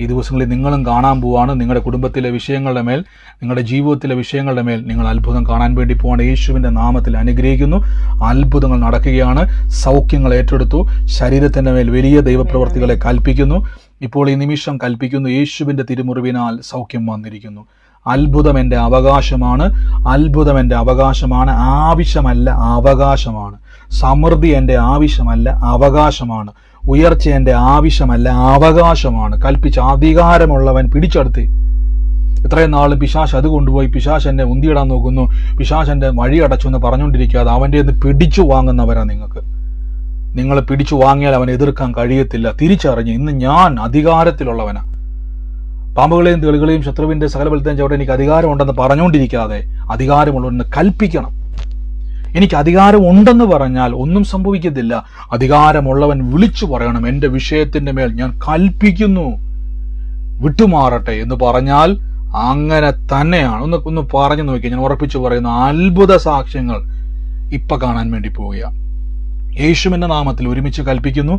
A: ഈ ദിവസങ്ങളിൽ നിങ്ങളും കാണാൻ പോവാണ്. നിങ്ങളുടെ കുടുംബത്തിലെ വിഷയങ്ങളുടെ മേൽ, നിങ്ങളുടെ ജീവിതത്തിലെ വിഷയങ്ങളുടെ മേൽ നിങ്ങൾ അത്ഭുതം കാണാൻ വേണ്ടി പോവാണ്. യേശുവിൻ്റെ നാമത്തിൽ അനുഗ്രഹിക്കുന്നു. അത്ഭുതങ്ങൾ നടക്കുകയാണ്. സൗഖ്യങ്ങൾ ഏറ്റെടുത്തു. ശരീരത്തിൻ്റെ മേൽ വലിയ ദൈവപ്രവർത്തികളെ കൽപ്പിക്കുന്നു. ഇപ്പോൾ ഈ നിമിഷം കൽപ്പിക്കുന്നു, യേശുവിൻ്റെ തിരുമുറിവിനാൽ സൗഖ്യം വന്നിരിക്കുന്നു. അത്ഭുതം എൻ്റെ അവകാശമാണ്. അത്ഭുതം എൻ്റെ അവകാശമാണ്. ആവശ്യമല്ല, അവകാശമാണ്. സമൃദ്ധി എൻ്റെ ആവശ്യമല്ല, അവകാശമാണ്. ഉയർച്ച എൻ്റെ ആവശ്യമല്ല, അവകാശമാണ്. കൽപ്പിച്ച അധികാരമുള്ളവൻ പിടിച്ചെടുത്ത്. ഇത്രയും നാൾ പിശാച് അത് കൊണ്ടുപോയി, പിശാച് എന്നെ ഉന്തിയിടാൻ നോക്കുന്നു, പിശാച് എൻ്റെ വഴി അടച്ചു എന്ന് പറഞ്ഞുകൊണ്ടിരിക്കാതെ അവൻ്റെ നിന്ന് പിടിച്ചു വാങ്ങുന്നവരാ നിങ്ങൾക്ക്. നിങ്ങൾ പിടിച്ചു വാങ്ങിയാൽ അവനെ എതിർക്കാൻ കഴിയത്തില്ല. തിരിച്ചറിഞ്ഞ് ഇന്ന് ഞാൻ അധികാരത്തിലുള്ളവനാ. പാമ്പുകളെയും തേളുകളെയും ശത്രുവിൻ്റെ സകല ബലത്തെയും ചവിട്ടാൻ എനിക്ക് അധികാരമുണ്ടെന്ന് പറഞ്ഞുകൊണ്ടിരിക്കാതെ അധികാരമുള്ളവന് കൽപ്പിക്കണം. എനിക്ക് അധികാരം ഉണ്ടെന്ന് പറഞ്ഞാൽ ഒന്നും സംഭവിക്കത്തില്ല. അധികാരമുള്ളവൻ വിളിച്ചു പറയണം, എൻ്റെ വിഷയത്തിൻ്റെ മേൽ ഞാൻ കൽപ്പിക്കുന്നു, വിട്ടുമാറട്ടെ എന്ന് പറഞ്ഞാൽ അങ്ങനെ തന്നെയാണ്. ഒന്ന് പറഞ്ഞു നോക്കി. ഞാൻ ഉറപ്പിച്ചു പറയുന്ന അത്ഭുത സാക്ഷ്യങ്ങൾ ഇപ്പൊ കാണാൻ വേണ്ടി പോവുകയാണ്. യേശുവിൻ്റെ നാമത്തിൽ ഒരുമിച്ച് കൽപ്പിക്കുന്നു.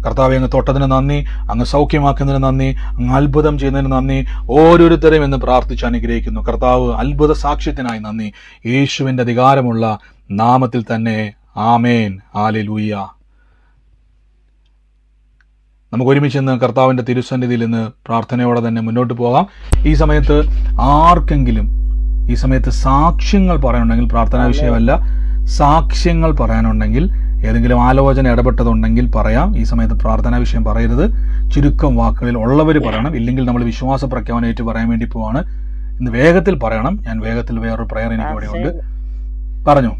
A: കർത്താവെ, അങ്ങ് തൊട്ടതിന് നന്ദി, അങ്ങ് സൗഖ്യമാക്കുന്നതിന് നന്ദി, അങ്ങ് അത്ഭുതം ചെയ്യുന്നതിന് നന്ദി. ഓരോരുത്തരെയും എന്ന് പ്രാർത്ഥിച്ച് അനുഗ്രഹിക്കുന്നു. കർത്താവ് അത്ഭുത സാക്ഷ്യത്തിനായി നന്ദി. യേശുവിൻ്റെ അധികാരമുള്ള നാമത്തിൽ തന്നെ ആമേൻ. ഹല്ലേലൂയ. നമുക്ക് ഒരുമിച്ച് ഇന്ന് കർത്താവിൻ്റെ തിരുസന്നിധിയിൽ നിന്ന് പ്രാർത്ഥനയോടെ തന്നെ മുന്നോട്ട് പോകാം. ഈ സമയത്ത് ആർക്കെങ്കിലും ഈ സമയത്ത് സാക്ഷ്യങ്ങൾ പറയാനുണ്ടെങ്കിൽ, പ്രാർത്ഥനാ വിഷയമല്ല, സാക്ഷ്യങ്ങൾ പറയാനുണ്ടെങ്കിൽ, ഏതെങ്കിലും ആലോചന ഇടപെട്ടതുണ്ടെങ്കിൽ പറയാം. ഈ സമയത്ത് പ്രാർത്ഥനാ വിഷയം പറയരുത്. ചുരുക്കം വാക്കുകളിൽ ഉള്ളവർ പറയണം. ഇല്ലെങ്കിൽ നമ്മൾ വിശ്വാസ പ്രഖ്യാപനമായിട്ട് പറയാൻ വേണ്ടി പോവാണ്. ഇന്ന് വേഗത്തിൽ പറയണം. ഞാൻ വേഗത്തിൽ വേറൊരു പ്രയർ എനിക്ക് ഇവിടെ ഉണ്ട്. പറഞ്ഞു.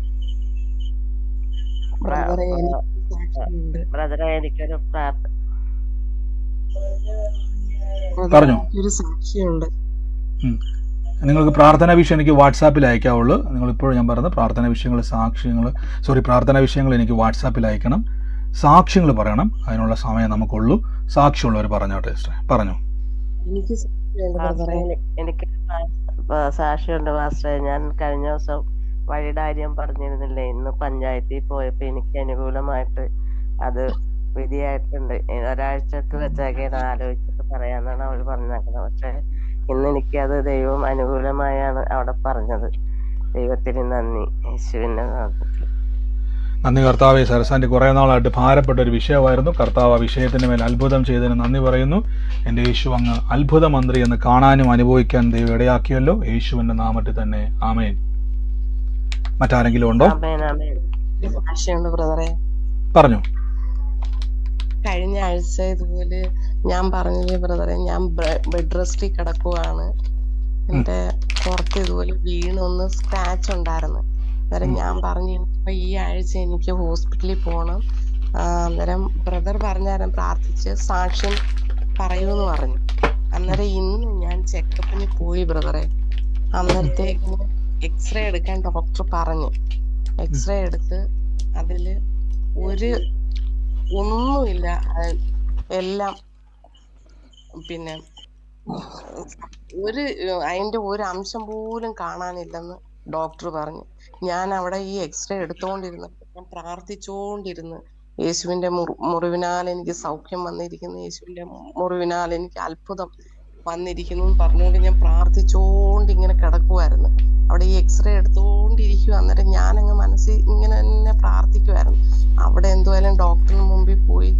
C: ബ്രദറെ, എനിക്കൊരു
A: പറഞ്ഞോ.
D: ഒരു സാക്ഷിയുണ്ട്.
A: നിങ്ങൾക്ക് പ്രാർത്ഥനാ വിഷയം എനിക്ക് വാട്സാപ്പിൽ അയക്കാവുള്ളൂ. നിങ്ങളിപ്പോൾ ഞാൻ പറഞ്ഞ പ്രാർത്ഥനാ വിഷയങ്ങൾ എനിക്ക് വാട്സാപ്പിൽ അയക്കണം. സാക്ഷ്യങ്ങൾ പറയണം. അതിനുള്ള സമയം നമുക്കുള്ളൂ. സാക്ഷ്യമുള്ളവർ പറഞ്ഞോട്ടെ സിസ്റ്ററെ, പറഞ്ഞോ.
D: എനിക്ക് സാക്ഷിയുണ്ട് ബ്രദറെ.
C: എനിക്ക് സാക്ഷിയുണ്ട് മാസ്റ്ററെ. ഞാൻ കഴിഞ്ഞ ദിവസം വഴിയുടെ കാര്യം പറഞ്ഞിരുന്നില്ലേ, ഇന്ന് പഞ്ചായത്തിൽ പോയപ്പോ എനിക്ക് അനുകൂലമായിട്ട് അത് വിധിയായിട്ടുണ്ട്. ഒരാഴ്ചക്ക് വെച്ചൊക്കെയാണ് ആലോചിച്ചിട്ട് പറയാന്നാണ് അവൾ പറഞ്ഞേക്കുന്നത്. പക്ഷെ ഇന്ന് എനിക്കത് ദൈവം അനുകൂലമായാണ് അവിടെ പറഞ്ഞത്. ദൈവത്തിന് നന്ദി. യേശുവിന്റെ നാമത്തിൽ
A: നന്ദി കർത്താവെ. സരസാൻ്റെ കുറേ നാളായിട്ട് ഭാരപ്പെട്ട ഒരു വിഷയമായിരുന്നു. കർത്താവ് ആ വിഷയത്തിന് മേൽ അത്ഭുതം ചെയ്തതിന് നന്ദി പറയുന്നു. എൻ്റെ യേശു അങ്ങ് അത്ഭുത മന്ത്രി എന്ന് കാണാനും അനുഭവിക്കാൻ ദൈവം ഇടയാക്കിയല്ലോ. യേശുവിൻ്റെ നാമത്തിൽ തന്നെ ആമേൻ. മറ്റാരെങ്കിലും ഉണ്ടോ?
D: ഒരു സാക്ഷിയുണ്ട് ബ്രദറെ.
A: പറഞ്ഞു.
D: കഴിഞ്ഞ ആഴ്ച ഇതുപോലെ ഞാൻ പറഞ്ഞില്ലേ ബ്രദറെ, ഞാൻ ബെഡ് റെസ്റ്റിൽ കിടക്കുവാണ്. എന്റെ പുറത്ത് ഇതുപോലെ വീണൊന്ന് സ്ക്രാച്ച് ഉണ്ടായിരുന്നു. അന്നേരം ഞാൻ പറഞ്ഞു ഇപ്പൊ ഈ ആഴ്ച എനിക്ക് ഹോസ്പിറ്റലിൽ പോകണം. അന്നേരം ബ്രദർ പറഞ്ഞാലും പ്രാർത്ഥിച്ച് സാക്ഷ്യം പറയൂന്ന് പറഞ്ഞു. അന്നേരം ഇന്ന് ഞാൻ ചെക്കപ്പിന് പോയി ബ്രദറെ. അന്നേരത്തേക്ക് എക്സ്റേ എടുക്കാൻ ഡോക്ടർ പറഞ്ഞു. എക്സ്റേ എടുത്ത് അതില് ഒന്നുമില്ല, എല്ലാം പിന്നെ അതിന്റെ ഒരു അംശം പോലും കാണാനില്ലെന്ന് ഡോക്ടർ പറഞ്ഞു. ഞാൻ അവിടെ ഈ എക്സ്റേ എടുത്തോണ്ടിരുന്നു, ഞാൻ പ്രാർത്ഥിച്ചോണ്ടിരുന്നു. യേശുവിന്റെ മുറിവിനാൽ എനിക്ക് സൗഖ്യം വന്നിരിക്കുന്നു, യേശുവിന്റെ മുറിവിനാൽ എനിക്ക് അത്ഭുതം വന്നിരിക്കുന്നു എന്ന് പറഞ്ഞുകൊണ്ട് ഞാൻ പ്രാർത്ഥിച്ചോണ്ട് ഇങ്ങനെ കിടക്കുമായിരുന്നു. അവിടെ ഈ എക്സ്റേ എടുത്തോണ്ടിരിക്കുക. അന്നേരം ഞാനങ്ങ് മനസ്സിൽ ഇങ്ങനെ തന്നെ പ്രാർത്ഥിക്കുമായിരുന്നു. അവിടെ എന്തുവായാലും ഡോക്ടറിന് മുമ്പിൽ പോയി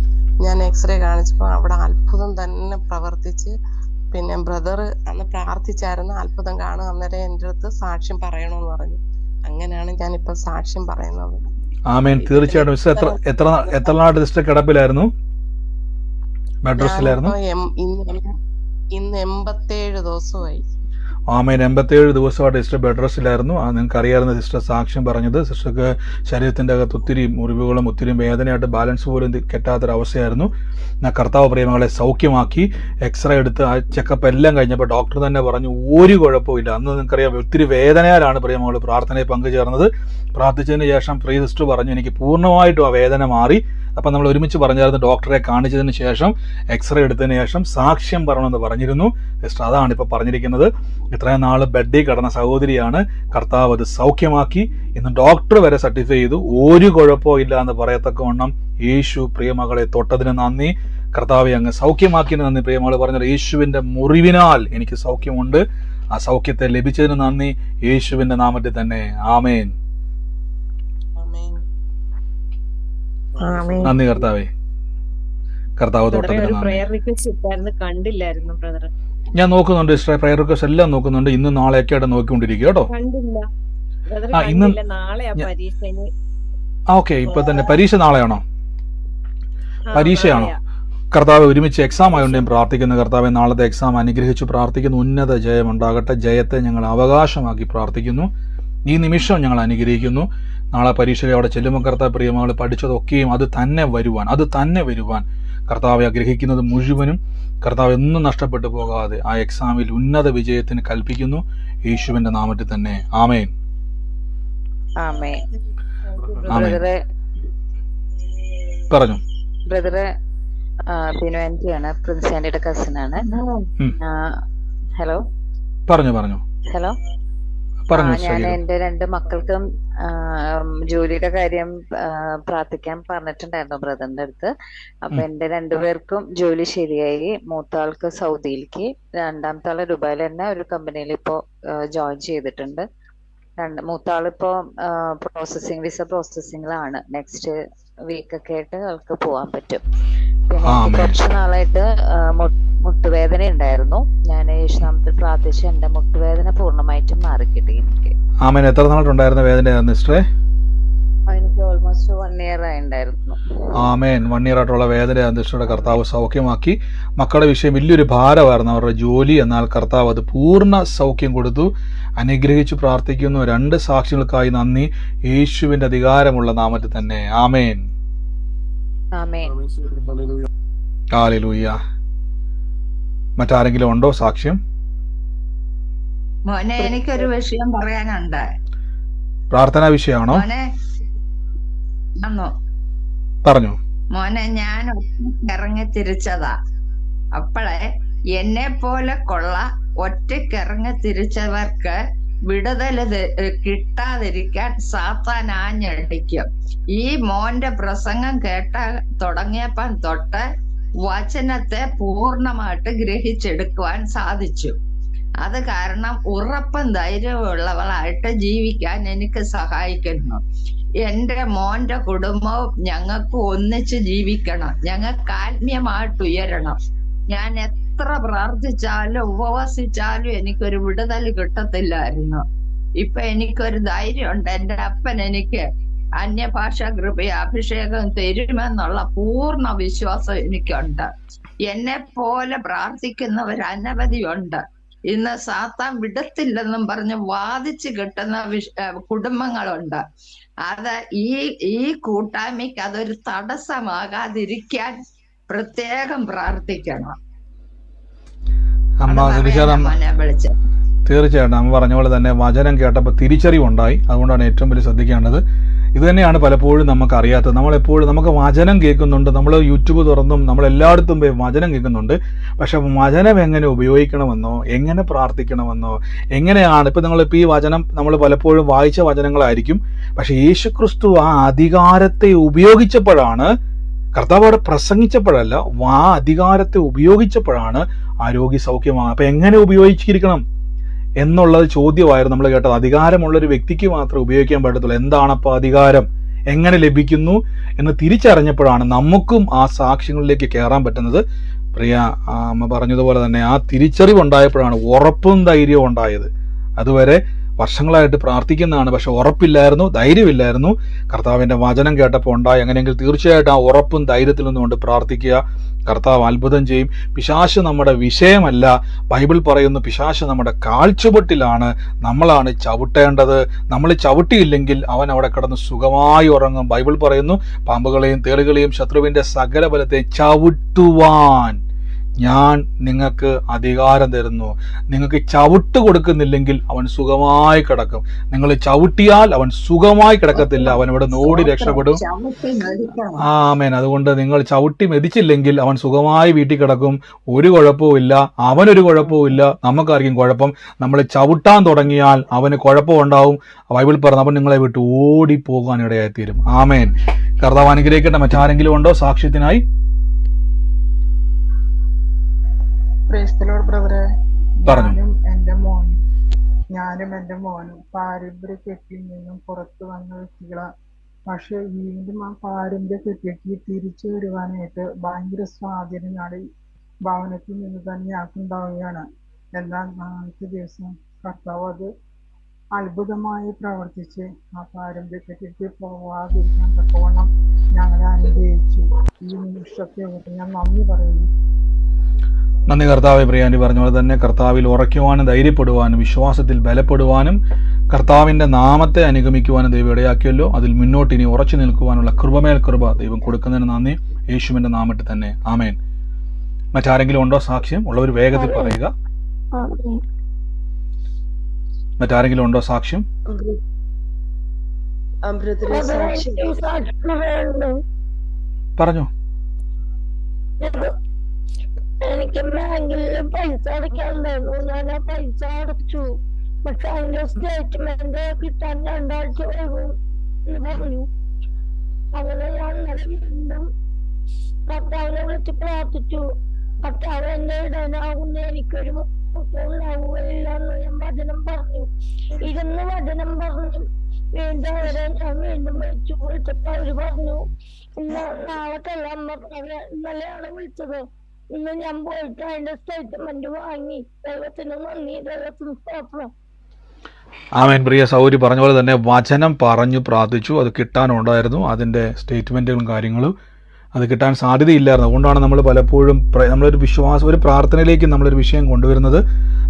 D: ഞാൻ എക്സ്റേ കാണിച്ചപ്പോ അവിടെ അത്ഭുതം തന്നെ പ്രവർത്തിച്ച്. പിന്നെ ബ്രദർ അന്ന് പ്രാർത്ഥിച്ചായിരുന്നു അത്ഭുതം കാണും. അന്നേരം എൻ്റെ അടുത്ത് സാക്ഷ്യം പറയണമെന്ന് പറഞ്ഞു. അങ്ങനെയാണ് ഞാൻ ഇപ്പൊ സാക്ഷ്യം പറയുന്നത്.
A: ആമേൻ. തീർച്ചയായിട്ടും. എത്ര നാട് സിസ്റ്റർ കിടപ്പിലായിരുന്നു? ബെഡ് റെസ്റ്റിലായിരുന്നു?
D: ഇന്ന് 87 ദിവസമായി.
A: ആമേൻ. 87 ദിവസമായിട്ട് സിസ്റ്റർ ബെഡ് റെസ്റ്റിലായിരുന്നു. നിങ്ങൾക്ക് അറിയാവുന്ന സിസ്റ്റർ സാക്ഷ്യം പറഞ്ഞത്. സിസ്റ്റർക്ക് ശരീരത്തിൻ്റെ അകത്ത് ഒത്തിരി മുറിവുകളും ഒത്തിരി വേദനയായിട്ട് ബാലൻസ് പോലും കെട്ടാത്തൊരവസ്ഥയായിരുന്നു. കർത്താവ് പ്രിയമകളെ സൗഖ്യമാക്കി. എക്സ്റേ എടുത്ത് ആ ചെക്കപ്പ് എല്ലാം കഴിഞ്ഞപ്പോൾ ഡോക്ടർ തന്നെ പറഞ്ഞു ഒരു കുഴപ്പമില്ല. അന്ന് നിങ്ങൾക്കറിയാം ഒത്തിരി വേദനയാലാണ് പ്രിയമകൾ പ്രാർത്ഥനയിൽ പങ്കുചേർന്നത്. പ്രാർത്ഥിച്ചതിന് ശേഷം പ്രിയ സിസ്റ്റർ പറഞ്ഞു എനിക്ക് പൂർണ്ണമായിട്ടും ആ വേദന മാറി. അപ്പം നമ്മൾ ഒരുമിച്ച് പറഞ്ഞായിരുന്നു ഡോക്ടറെ കാണിച്ചതിന് ശേഷം എക്സ്റേ എടുത്തതിന് ശേഷം സാക്ഷ്യം പറയണമെന്ന് പറഞ്ഞിരുന്നു. സിസ്റ്റർ അതാണ് ഇപ്പോൾ പറഞ്ഞിരിക്കുന്നത്. ഇത്രയും നാൾ ബെഡിൽ കിടന്ന സഹോദരിയാണ്, കർത്താവ് അത് സൗഖ്യമാക്കി. ഇന്ന് ഡോക്ടർ വരെ സർട്ടിഫൈ ചെയ്തു ഒരു കുഴപ്പവും ഇല്ല എന്ന് പറയത്തക്കവണ്ണം യേശു പ്രിയമകളെ തൊട്ടതിന് നന്ദി. കർത്താവെ അങ്ങ് സൗഖ്യമാക്കിയതിന് നന്ദി. പ്രിയമകൾ പറഞ്ഞത് യേശുവിന്റെ മുറിവിനാൽ എനിക്ക് സൗഖ്യമുണ്ട്. ആ സൗഖ്യത്തെ ലഭിച്ചതിന് നന്ദി. യേശുവിന്റെ നാമത്തിൽ തന്നെ ആമേൻ. നന്ദി കർത്താവേ. കർത്താവ് തൊട്ടതിന്
C: കണ്ടില്ലായിരുന്നു.
A: ഞാൻ നോക്കുന്നുണ്ട് സിസ്റ്റർ, പ്രയർ റിക്വസ്റ്റ് എല്ലാം നോക്കുന്നുണ്ട്. ഇന്ന് നാളെയൊക്കെ ആയിട്ട് നോക്കിക്കൊണ്ടിരിക്കുക കേട്ടോ. ഇന്ന് ഓക്കെ. ഇപ്പൊ തന്നെ പരീക്ഷ നാളെയാണോ? പരീക്ഷയാണോ? കർത്താവ് ഒരുമിച്ച് എക്സാം ആയതുകൊണ്ട് ഞാൻ പ്രാർത്ഥിക്കുന്നു. കർത്താവെ നാളത്തെ എക്സാം അനുഗ്രഹിച്ചു പ്രാർത്ഥിക്കുന്നു. ഉന്നത ജയം ഉണ്ടാകട്ടെ. ജയത്തെ ഞങ്ങൾ അവകാശമാക്കി പ്രാർത്ഥിക്കുന്നു. ഈ നിമിഷം ഞങ്ങൾ അനുഗ്രഹിക്കുന്നു. നാളെ പരീക്ഷയിൽ അവിടെ ചെല്ലുമ്പോൾ കർത്താവ് പ്രിയമകൾ പഠിച്ചതൊക്കെയും അത് തന്നെ വരുവാൻ കർത്താവെ ആഗ്രഹിക്കുന്നത് മുഴുവനും കർത്താവ് എന്നും നഷ്ടപ്പെട്ടു പോകാതെ ആ എക്സാമിൽ ഉന്നത വിജയത്തിന് കൽപ്പിക്കുന്നു. യേശുവിന്റെ നാമത്തിൽ തന്നെ ആമേൻ. പറഞ്ഞു.
E: ബ്രദറെ ബിനുവാൻറ്റിയാണ്, പ്രിൻസ് ആന്റിയുടെ കസിൻ ആണ്. ഹലോ
A: പറഞ്ഞു.
E: ഹലോ. ഞാൻ എന്റെ 2 മക്കൾക്കും ജോലിയുടെ കാര്യം പ്രാർത്ഥിക്കാൻ പറഞ്ഞിട്ടുണ്ടായിരുന്നു ബ്രദറിന്റെ അടുത്ത്. അപ്പൊ എന്റെ 2 പേർക്കും ജോലി ശരിയായി. മൂത്താൾക്ക് സൗദിയിലേക്ക്, രണ്ടാമത്തെ ആള് ദുബായിൽ തന്നെ ഒരു കമ്പനിയിൽ ഇപ്പോ ജോയിൻ ചെയ്തിട്ടുണ്ട്. മൂത്താളിപ്പോ വിസ പ്രോസസ്സിംഗിലാണ്. നെക്സ്റ്റ് വീക്കൊക്കെ ആയിട്ട് ആൾക്ക് പോവാൻ പറ്റും. പിന്നെ കുറച്ചു നാളായിട്ട് മുട്ടുവേദന ഉണ്ടായിരുന്നു. ഞാൻ യേശുനാമത്തിൽ പ്രാർത്ഥിച്ച് എന്റെ മുട്ടുവേദന പൂർണ്ണമായിട്ടും മാറിക്കിട്ടി എനിക്ക്.
A: ആമേൻ. എത്ര നാളുണ്ടായിരുന്ന വേദനയായിരുന്നു സിസ്റ്ററെ?
E: എനിക്ക് ഓൾമോസ്റ്റ് 1 year ആയിട്ടുണ്ടായിരുന്നു.
A: ആമേൻ. 1 year ആയിട്ടുള്ള വേദനയായിരുന്നു സിസ്റ്ററുടെ. കർത്താവ് സൗഖ്യമാക്കി. മക്കളുടെ വിഷയം വലിയൊരു ഭാരമായിരുന്നു, അവരുടെ ജോലി. എന്നാൽ കർത്താവ് അത് പൂർണ്ണ സൗഖ്യം കൊടുത്തു. അനുഗ്രഹിച്ചു പ്രാർത്ഥിക്കുന്നു. 2 സാക്ഷികൾക്കായി നന്ദി. യേശുവിന്റെ അധികാരമുള്ള നാമത്തിൽ തന്നെ ആമേൻ.
E: ആമേൻ.
A: ഹല്ലേലൂയ. മറ്റാരെങ്കിലും ഉണ്ടോ സാക്ഷ്യം?
F: മോനെ, എനിക്കൊരു വിഷയം പറയാനുണ്ട്.
A: പ്രാർത്ഥനാ വിഷയമാണോ?
F: മോനെ ആന്നോ?
A: പറഞ്ഞു.
F: മോനെ, ഞാൻ ഇറങ്ങി തിരിച്ചതാ. അപ്പോഴേ എന്നെ പോലെ കൊള്ള ഒറ്റക്കിറങ്ങി തിരിച്ചവർക്ക് വിടുതൽ കിട്ടാതിരിക്കാൻ സാത്താൻ ആഞ്ഞടിക്കും. ഈ മോന്റെ പ്രസംഗം തുടങ്ങിയപ്പം തൊട്ട് വചനത്തെ പൂർണ്ണമായിട്ട് ഗ്രഹിച്ചെടുക്കുവാൻ സാധിച്ചു. അത് കാരണം ഉറപ്പും ധൈര്യമുള്ളവളായിട്ട് ജീവിക്കാൻ എനിക്ക് സഹായിക്കുന്നു. എന്റെ മോന്റെ കുടുംബവും ഞങ്ങൾക്ക് ഒന്നിച്ച് ജീവിക്കണം. ഞങ്ങൾക്ക് ആത്മീയമായിട്ട് ഉയരണം. ഞാൻ എത്ര പ്രാർത്ഥിച്ചാലും ഉപവസിച്ചാലും എനിക്കൊരു വിടുതൽ കിട്ടത്തില്ലായിരുന്നു. ഇപ്പൊ എനിക്കൊരു ധൈര്യമുണ്ട്. എന്റെ അപ്പൻ എനിക്ക് അന്യഭാഷ കൃപയെ അഭിഷേകം തരുമെന്നുള്ള പൂർണ്ണ വിശ്വാസം എനിക്കുണ്ട്. എന്നെ പോലെ പ്രാർത്ഥിക്കുന്നവർ അനവധിയുണ്ട്. ഇന്ന് സാത്താൻ വിടത്തില്ലെന്നും പറഞ്ഞ് വാദിച്ചു കിട്ടുന്ന കുടുംബങ്ങളുണ്ട്. അത് ഈ കൂട്ടായ്മയ്ക്ക് അതൊരു തടസ്സമാകാതിരിക്കാൻ പ്രത്യേകം പ്രാർത്ഥിക്കണം.
A: തീർച്ചയായിട്ടും അമ്മ പറഞ്ഞ പോലെ തന്നെ വചനം കേട്ടപ്പോൾ തിരിച്ചറിവുണ്ടായി. അതുകൊണ്ടാണ് ഏറ്റവും വലിയ ശ്രദ്ധിക്കേണ്ടത്. ഇത് തന്നെയാണ് പലപ്പോഴും നമുക്ക് അറിയാത്തത്. നമ്മളെപ്പോഴും നമുക്ക് വചനം കേൾക്കുന്നുണ്ട്, നമ്മൾ യൂട്യൂബ് തുറന്നും നമ്മൾ എല്ലായിടത്തും പോയി വചനം കേൾക്കുന്നുണ്ട്. പക്ഷെ വചനം എങ്ങനെ ഉപയോഗിക്കണമെന്നോ, എങ്ങനെ പ്രാർത്ഥിക്കണമെന്നോ, എങ്ങനെയാണ് ഇപ്പം ഈ വചനം നമ്മൾ പലപ്പോഴും വായിച്ച വചനങ്ങളായിരിക്കും. പക്ഷെ യേശുക്രിസ്തു ആ അധികാരത്തെ ഉപയോഗിച്ചപ്പോഴാണ്, കർത്താവ് അവിടെ പ്രസംഗിച്ചപ്പോഴല്ല, ആ അധികാരത്തെ ഉപയോഗിച്ചപ്പോഴാണ് ആ രോഗി സൗഖ്യമാണ്. അപ്പൊ എങ്ങനെ ഉപയോഗിച്ചിരിക്കണം എന്നുള്ളത് ചോദ്യമായിരുന്നു നമ്മൾ കേട്ടത്. അധികാരമുള്ളൊരു വ്യക്തിക്ക് മാത്രമേ ഉപയോഗിക്കാൻ പറ്റത്തുള്ളൂ. എന്താണപ്പോൾ അധികാരം, എങ്ങനെ ലഭിക്കുന്നു എന്ന് തിരിച്ചറിഞ്ഞപ്പോഴാണ് നമുക്കും ആ സാക്ഷ്യങ്ങളിലേക്ക് കയറാൻ പറ്റുന്നത്. പ്രിയ അമ്മ പറഞ്ഞതുപോലെ തന്നെ ആ തിരിച്ചറിവുണ്ടായപ്പോഴാണ് ഉറപ്പും ധൈര്യവും ഉണ്ടായത്. അതുവരെ വർഷങ്ങളായിട്ട് പ്രാർത്ഥിക്കുന്നതാണ്, പക്ഷെ ഉറപ്പില്ലായിരുന്നു, ധൈര്യമില്ലായിരുന്നു. കർത്താവിന്റെ വചനം കേട്ടപ്പോൾ ഉണ്ടായി. അങ്ങനെയെങ്കിൽ തീർച്ചയായിട്ടും ആ ഉറപ്പും ധൈര്യത്തിൽ നിന്നുകൊണ്ട് പ്രാർത്ഥിക്കുക. കർത്താവ് അത്ഭുതം ചെയ്യും. പിശാച് നമ്മുടെ വിഷയമല്ല. ബൈബിൾ പറയുന്നു പിശാച് നമ്മുടെ കാൽച്ചുവട്ടിലാണ്, നമ്മളാണ് ചവിട്ടേണ്ടത്. നമ്മൾ ചവിട്ടിയില്ലെങ്കിൽ അവൻ അവിടെ കിടന്ന് സുഖമായി ഉറങ്ങും. ബൈബിൾ പറയുന്നു പാമ്പുകളെയും തേളുകളെയും ശത്രുവിന്റെ സകല ബലത്തെ ചവിട്ടുവാൻ ഞാൻ നിങ്ങൾക്ക് അധികാരം തരുന്നു. നിങ്ങൾക്ക് ചവിട്ട് കൊടുക്കുന്നില്ലെങ്കിൽ അവൻ സുഖമായി കിടക്കും. നിങ്ങൾ ചവിട്ടിയാൽ അവൻ സുഖമായി കിടക്കത്തില്ല, അവൻ ഇവിടെ ഓടി രക്ഷപ്പെടും. ആമേൻ. അതുകൊണ്ട് നിങ്ങൾ ചവിട്ടി മെതിച്ചില്ലെങ്കിൽ അവൻ സുഖമായി വീട്ടിൽ കിടക്കും. ഒരു കുഴപ്പവും ഇല്ല, അവനൊരു കുഴപ്പവും ഇല്ല, നമുക്കായിരിക്കും കുഴപ്പം. നമ്മൾ ചവിട്ടാൻ തുടങ്ങിയാൽ അവന് കുഴപ്പം ഉണ്ടാവും. ബൈബിൾ പറഞ്ഞു അവൻ നിങ്ങളെ വിട്ട് ഓടിപ്പോകാൻ ഇടയായിത്തീരും. ആമേൻ. കർത്താവ് അനുഗ്രഹിക്കട്ടെ. മറ്റാരെങ്കിലും ഉണ്ടോ സാക്ഷ്യത്തിനായി?
G: ബ്രദറെ,
A: പറഞ്ഞു.
G: ഞാനും എന്റെ മോനും പാരമ്പര്യ കെട്ടിൽ നിന്നും പുറത്തു വന്ന വ്യക്തികളാ. പക്ഷെ വീണ്ടും ആ പാരമ്പര്യ കെട്ടിലേക്ക് തിരിച്ചു വരുവാനായിട്ട് ഭയങ്കര സ്വാധീനമാണ് ഭവനത്തിൽ നിന്ന് തന്നെ ഞങ്ങൾക്കുണ്ടാവുകയാണ്. എന്നാൽ നാളത്തെ ദിവസം കർത്താവ് അത് അത്ഭുതമായി പ്രവർത്തിച്ച് ആ പാരമ്പര്യ കെട്ടിലേക്ക് പോവാതിരിക്കാൻ തക്കവണ്ണം ഞങ്ങളെ അനുഗ്രഹിച്ചു. ഈ നിമിഷത്തെ ഞാൻ നന്ദി പറയുന്നു.
A: നന്ദി കർത്താവെ. പ്രിയാന്റി പറഞ്ഞ പോലെ തന്നെ കർത്താവിൽ ഉറയ്ക്കുവാനും ധൈര്യപ്പെടുവാനും വിശ്വാസത്തിൽ ബലപ്പെടുവാനും കർത്താവിന്റെ നാമത്തെ അനുഗമിക്കുവാനും ദൈവം ഇടയാക്കിയല്ലോ. അതിൽ മുന്നോട്ട് ഇനി ഉറച്ചു നിൽക്കുവാനുള്ള കൃപമേൽ കൃപ ദൈവം കൊടുക്കുന്നതിന് നന്ദി. യേശുവിന്റെ നാമത്തിൽ തന്നെ ആമേൻ. മറ്റാരെങ്കിലും ഉണ്ടോ സാക്ഷ്യം? ഉള്ളവർ വേഗത്തിൽ പറയുക. മറ്റാരെങ്കിലും ഉണ്ടോ സാക്ഷ്യം? പറഞ്ഞോ.
H: എനിക്ക് ബാങ്കിൽ പൈസ അടയ്ക്കാനുണ്ടായിരുന്നു. ഞാൻ ആ പൈസ അടച്ചു. പക്ഷെ അതിന്റെ സ്റ്റേറ്റ്മെന്റ് കിട്ടാൻ 2 ആഴ്ച വരും എന്ന് പറഞ്ഞു. അങ്ങനെ ഞാൻ വീണ്ടും കർത്താവിനെ വിളിച്ച് പ്രാർത്ഥിച്ചു. കർത്താവ് എന്റെ ഇടനാകുന്ന എനിക്കൊരു ഉണ്ടാവുകയില്ല എന്ന് ഞാൻ വചനം പറഞ്ഞു. വചനം പറഞ്ഞു. വീണ്ടും അവരെ ഞാൻ വീണ്ടും വിളിച്ചപ്പോ അവര് പറഞ്ഞു നാളെ കൊല്ലാൻ പറഞ്ഞു. ഇന്നലെയാണ് വിളിച്ചത്. ഇന്ന് ഞാൻ പോയിട്ട് അതിന്റെ സ്റ്റേറ്റ്മെന്റ് വാങ്ങി. ദൈവത്തിന് നന്ദി, ദൈവത്തിന് സ്തോത്രം.
A: ആമേൻ. പ്രിയ സൗരി പറഞ്ഞ പോലെ തന്നെ വചനം പറഞ്ഞു പ്രാർത്ഥിച്ചു. അത് കിട്ടാനുണ്ടായിരുന്നു. അതിൻ്റെ സ്റ്റേറ്റ്മെൻറ്റുകളും കാര്യങ്ങളും അത് കിട്ടാൻ സാധ്യതയില്ലായിരുന്നു. അതുകൊണ്ടാണ് നമ്മൾ പലപ്പോഴും നമ്മളൊരു വിശ്വാസം, ഒരു പ്രാർത്ഥനയിലേക്ക് നമ്മളൊരു വിഷയം കൊണ്ടുവരുന്നത്.